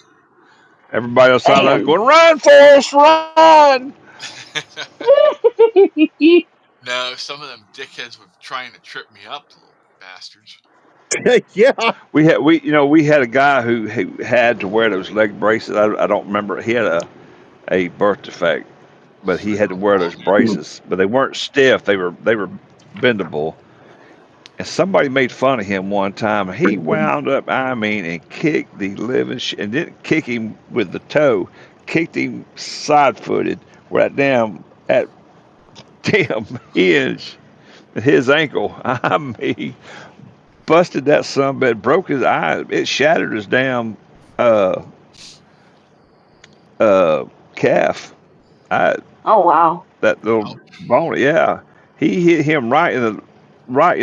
Everybody outside Damn. going, run, Forrest, run! No, some of them dickheads were trying to trip me up, the little bastards. Yeah. We had a guy who had to wear those leg braces. I don't remember. He had a birth defect, but he had to wear those braces. But they weren't stiff. They were bendable. And somebody made fun of him one time. He wound up, and kicked the living shit, and didn't kick him with the toe, kicked him side-footed, where that damn hinge, his ankle. I mean, busted that sumbed, broke his eye. It shattered his damn calf. I Oh wow. that little bone. Yeah, he hit him right in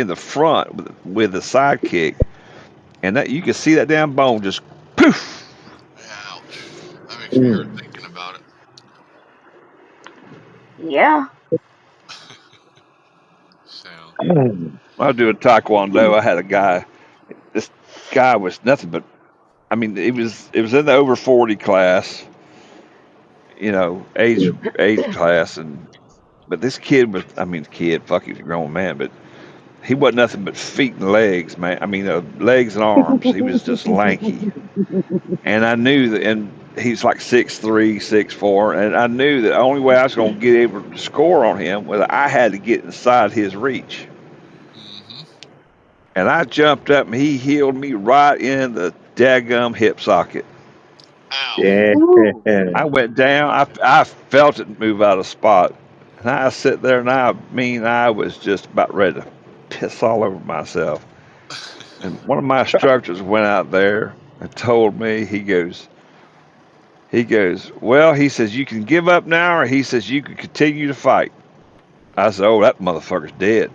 the front with the side kick, and that you could see that damn bone just poof. Ouch. That makes me hurt thinking about it. Yeah. So, When I was doing taekwondo, I had a guy. This guy was nothing but. I mean, it was in the over 40 class, age class, but this kid was. I mean, fuck, he was a grown man, but he wasn't nothing but feet and legs, man. I mean, legs and arms. He was just lanky, and I knew that. And he's like 6'3", 6'4", and I knew that the only way I was going to get able to score on him was I had to get inside his reach. mm-hmm. And I jumped up, and he healed me right in the daggum hip socket. Ow. Yeah. I went down. I felt it move out of spot, and I sit there, and I was just about ready to piss all over myself. And one of my instructors went out there and told me, he goes, well, he says, you can give up now, or he says, you can continue to fight. I said, oh, that motherfucker's dead.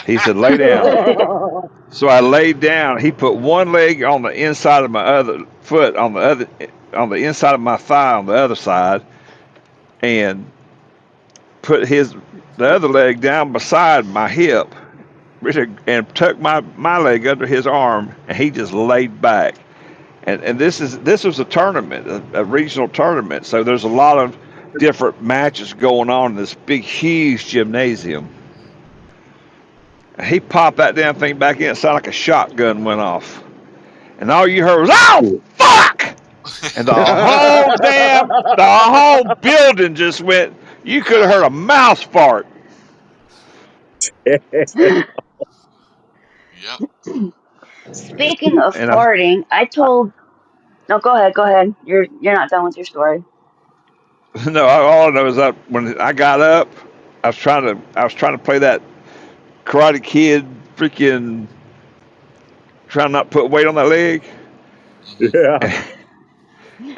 He said, lay down. So I laid down. He put one leg on the inside of my other foot, on the inside of my thigh on the other side, and put the other leg down beside my hip, and tucked my leg under his arm, and he just laid back. And this was a tournament, a regional tournament. So there's a lot of different matches going on in this big, huge gymnasium. He popped that damn thing back in. It sounded like a shotgun went off, and all you heard was "Oh fuck!" And the whole building just went. You could have heard a mouse fart. Yep. Speaking of And farting, I told. No, go ahead. You're not done with your story. all I know is that when I got up, I was trying to play that Karate Kid freaking trying not to put weight on that leg. Yeah.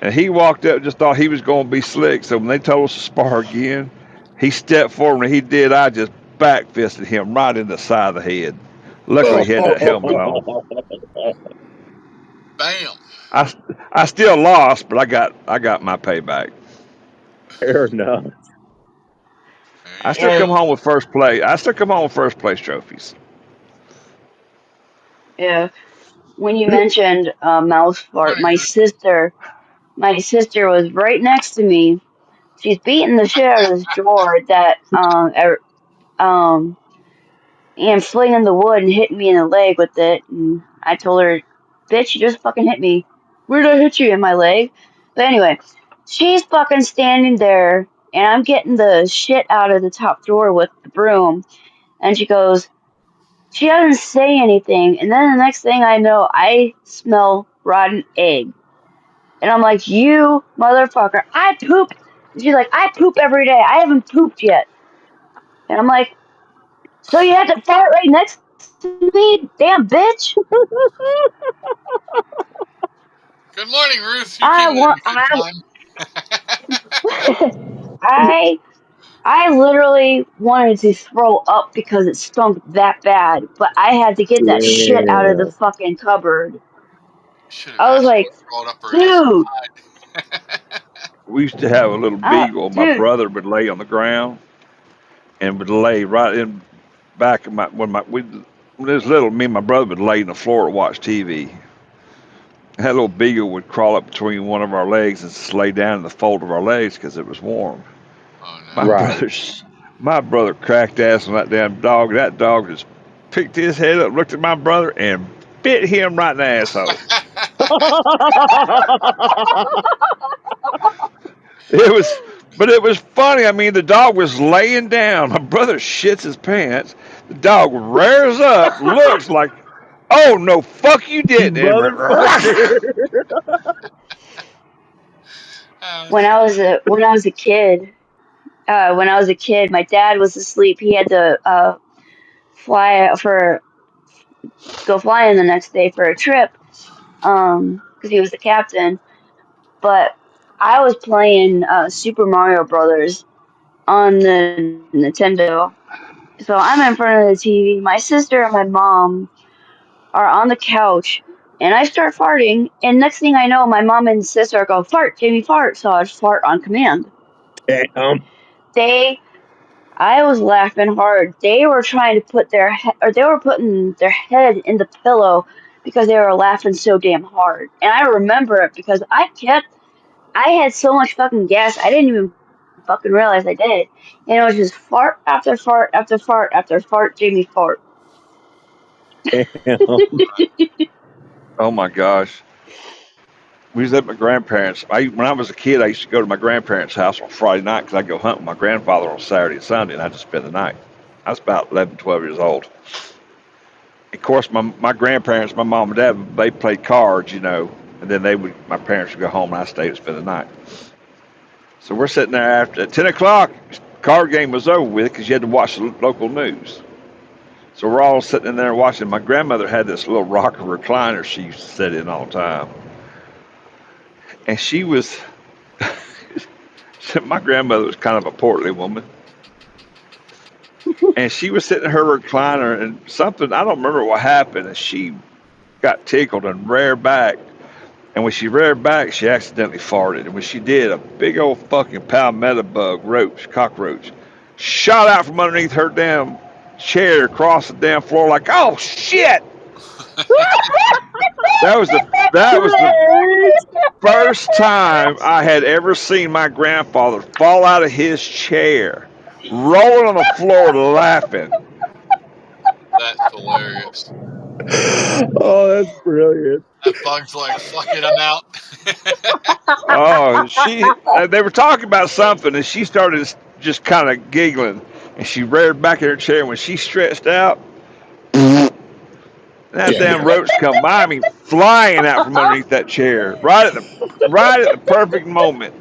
And he walked up, just thought he was going to be slick. So when they told us to spar again, he stepped forward, and he did. I just back fisted him right in the side of the head. Luckily, he had that helmet on. Bam. I still lost, but I got my payback. Fair enough. I still come home with first place. I still come home with first place trophies. Yeah. When you mentioned mouse fart, my sister was right next to me. She's beating the shit out of this drawer that and flinging the wood and hitting me in the leg with it. And I told her, "Bitch, you just fucking hit me. Where did I hit you? In my leg?" But anyway, she's fucking standing there, and I'm getting the shit out of the top drawer with the broom, and she goes, she doesn't say anything, and then the next thing I know, I smell rotten egg. And I'm like, you motherfucker, I poop. And she's like, I poop every day. I haven't pooped yet. And I'm like, so you had to fart right next to me? Damn bitch. Good morning, Ruth. You came in at a good time. I literally wanted to throw up because it stunk that bad, but I had to get that shit out of the Yeah. fucking cupboard. Should have I was asked her like, to throw it up her ass dude, and hide. We used to have a little beagle. My dude, brother would lay on the ground and would lay right in back of my when it was little. Me and my brother would lay on the floor to watch TV. That little beagle would crawl up between one of our legs and just lay down in the fold of our legs because it was warm. Oh My no. Right. brother's my brother cracked ass on that damn dog. That dog just picked his head up, looked at my brother, and bit him right in the asshole. It was, but it was funny. I mean, the dog was laying down. My brother shits his pants. The dog rears up, looks like, oh no, fuck you didn't, and went, Motherfucker. when That's I was funny. a when I was a kid, my dad was asleep. He had to fly for go flying the next day for a trip, because he was the captain. But I was playing Super Mario Brothers on the Nintendo. So I'm in front of the TV. My sister and my mom are on the couch, and I start farting. And next thing I know, my mom and sister go, "Fart, Jamie, fart." So I fart on command. Damn. They, I was laughing hard. They were trying to put they were putting their head in the pillow because they were laughing so damn hard. And I remember it because I had so much fucking gas, I didn't even fucking realize I did. And it was just fart after fart after fart after fart, Jamie fart. Damn. oh my gosh. We was at my grandparents. When I was a kid, I used to go to my grandparents' house on Friday night because I'd go hunt with my grandfather on Saturday and Sunday, and I'd just spend the night. I was about 11, 12 years old. Of course, my grandparents, my mom and dad, they played cards, and then my parents would go home and I stayed and spend the night. So we're sitting there after at 10 o'clock. Card game was over with because you had to watch the local news. So we're all sitting in there watching. My grandmother had this little rocker recliner she used to sit in all the time, and she was. My grandmother was kind of a portly woman, and she was sitting in her recliner, and something I don't remember what happened, and she got tickled and reared back. And when she reared back, she accidentally farted. And when she did, a big old fucking palmetto bug, cockroach, shot out from underneath her damn chair across the damn floor like, oh shit! That was the first time I had ever seen my grandfather fall out of his chair, rolling on the floor laughing. That's hilarious. Oh, that's brilliant. That bug's like, fuck it, I'm out. Oh, they were talking about something, and she started just kind of giggling, and she reared back in her chair. When she stretched out, that Yeah. damn roach come by me, flying out from underneath that chair, right at the perfect moment.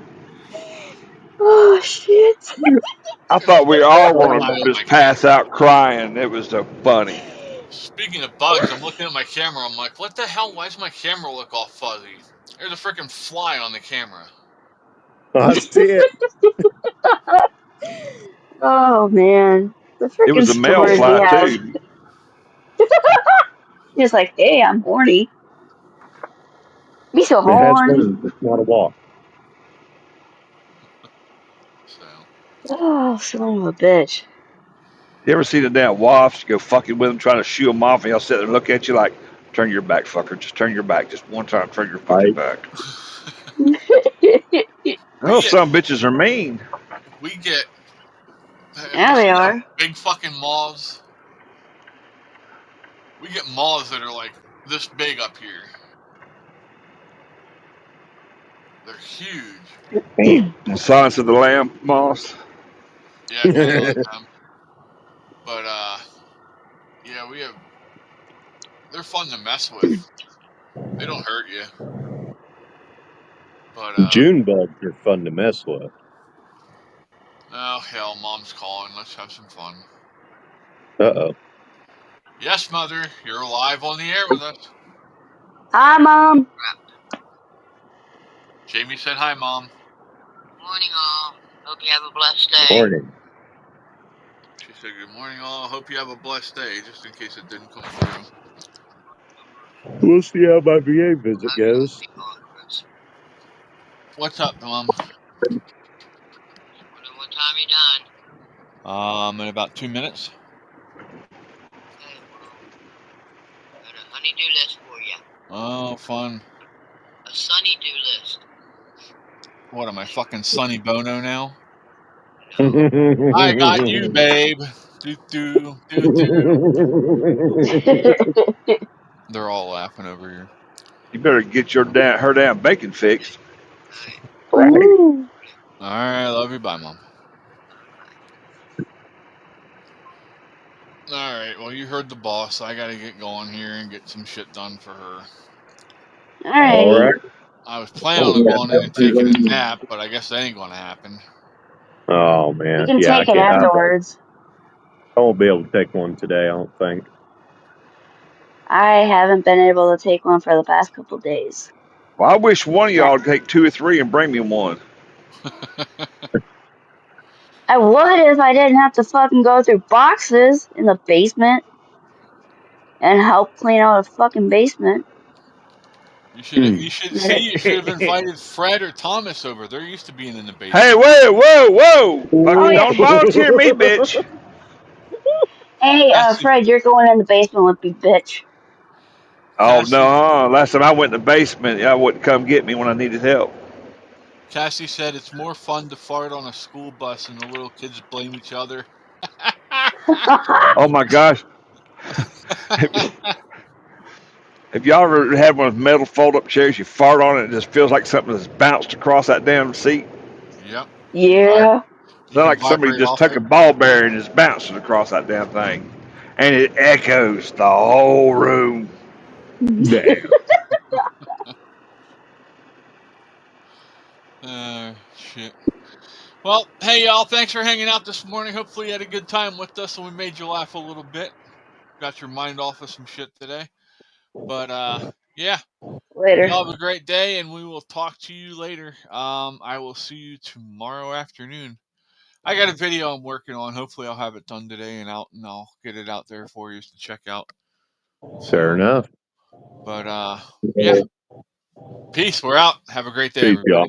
Oh shit. I There's a thought we all bug wanted fly to on just my pass camera. out crying. It was so funny. Speaking of bugs, I'm looking at my camera. I'm like, what the hell? Why does my camera look all fuzzy? There's a freaking fly on the camera. I see it. Oh man. The It freaking was a male stories we fly have. too. Just like, hey, I'm horny. Me so It has horny. wings. It's not a walk. So, Oh, son of a bitch. You ever see the damn wasps? You go fucking with them, trying to shoo them off, and they'll sit there and look at you like, "Turn your back, fucker. Just turn your back. Just one time. Turn your fucking Right. back." we Oh, get, some bitches are mean. we get, have you Yeah, they seen the are. big fucking moths? We get moths that are like this big up here. They're huge. Silence of the Lamb, Moss. Yeah, kind of like them. But yeah, we have. They're fun to mess with. They don't hurt you. But June bugs are fun to mess with. oh hell, Mom's calling. Let's have some fun. Uh-oh. Yes, Mother, you're live on the air with us. Hi, Mom. Jamie said hi, Mom. Morning, all. Hope you have a blessed day. Morning. She said, "Good morning, all. Hope you have a blessed day." Just in case it didn't come through. We'll see how my VA visit goes. What's up, Mom? Wondering what time you done? In about 2 minutes. Okay, well, got a honey-do list for you. Oh, fun. A sunny-do list. What am I, fucking Sonny Bono now? No. I got you, babe. Do do do do. They're all laughing over here. You better get her damn bacon fixed. Right. Ooh. All right, love you. Bye, Mom. All right, well, you heard the boss. I got to get going here and get some shit done for her. All right. I was planning on going in and taking a nap, but I guess that ain't going to happen. Oh, man. You can Yeah, take it afterwards. I won't be able to take one today, I don't think. I haven't been able to take one for the past couple of days. Well, I wish one of y'all would take 2 or 3 and bring me one. I would if I didn't have to fucking go through boxes in the basement and help clean out a fucking basement. You should see. You should have invited Fred or Thomas over. They're used to being in the basement. Hey, whoa! Fucking Oh, yeah. don't volunteer me, bitch. Hey, Fred, you're going in the basement with me, bitch. Oh, no. Last time I went in the basement, y'all wouldn't come get me when I needed help. Cassie said it's more fun to fart on a school bus and the little kids blame each other. Oh, my gosh. Have y'all ever had one of those metal fold-up chairs, you fart on it, and it just feels like something that's bounced across that damn seat? Yep. Yeah. It's like somebody just took a ball bearing and just bounced it across that damn thing. And it echoes the whole room. Damn. Shit. Well, hey, y'all. Thanks for hanging out this morning. Hopefully you had a good time with us and we made you laugh a little bit. Got your mind off of some shit today. But, yeah. Later. Y'all have a great day, and we will talk to you later. I will see you tomorrow afternoon. I got a video I'm working on. Hopefully I'll have it done today and I'll get it out there for you to check out. Fair enough. But, yeah. Peace. We're out. Have a great day, everybody. Y'all.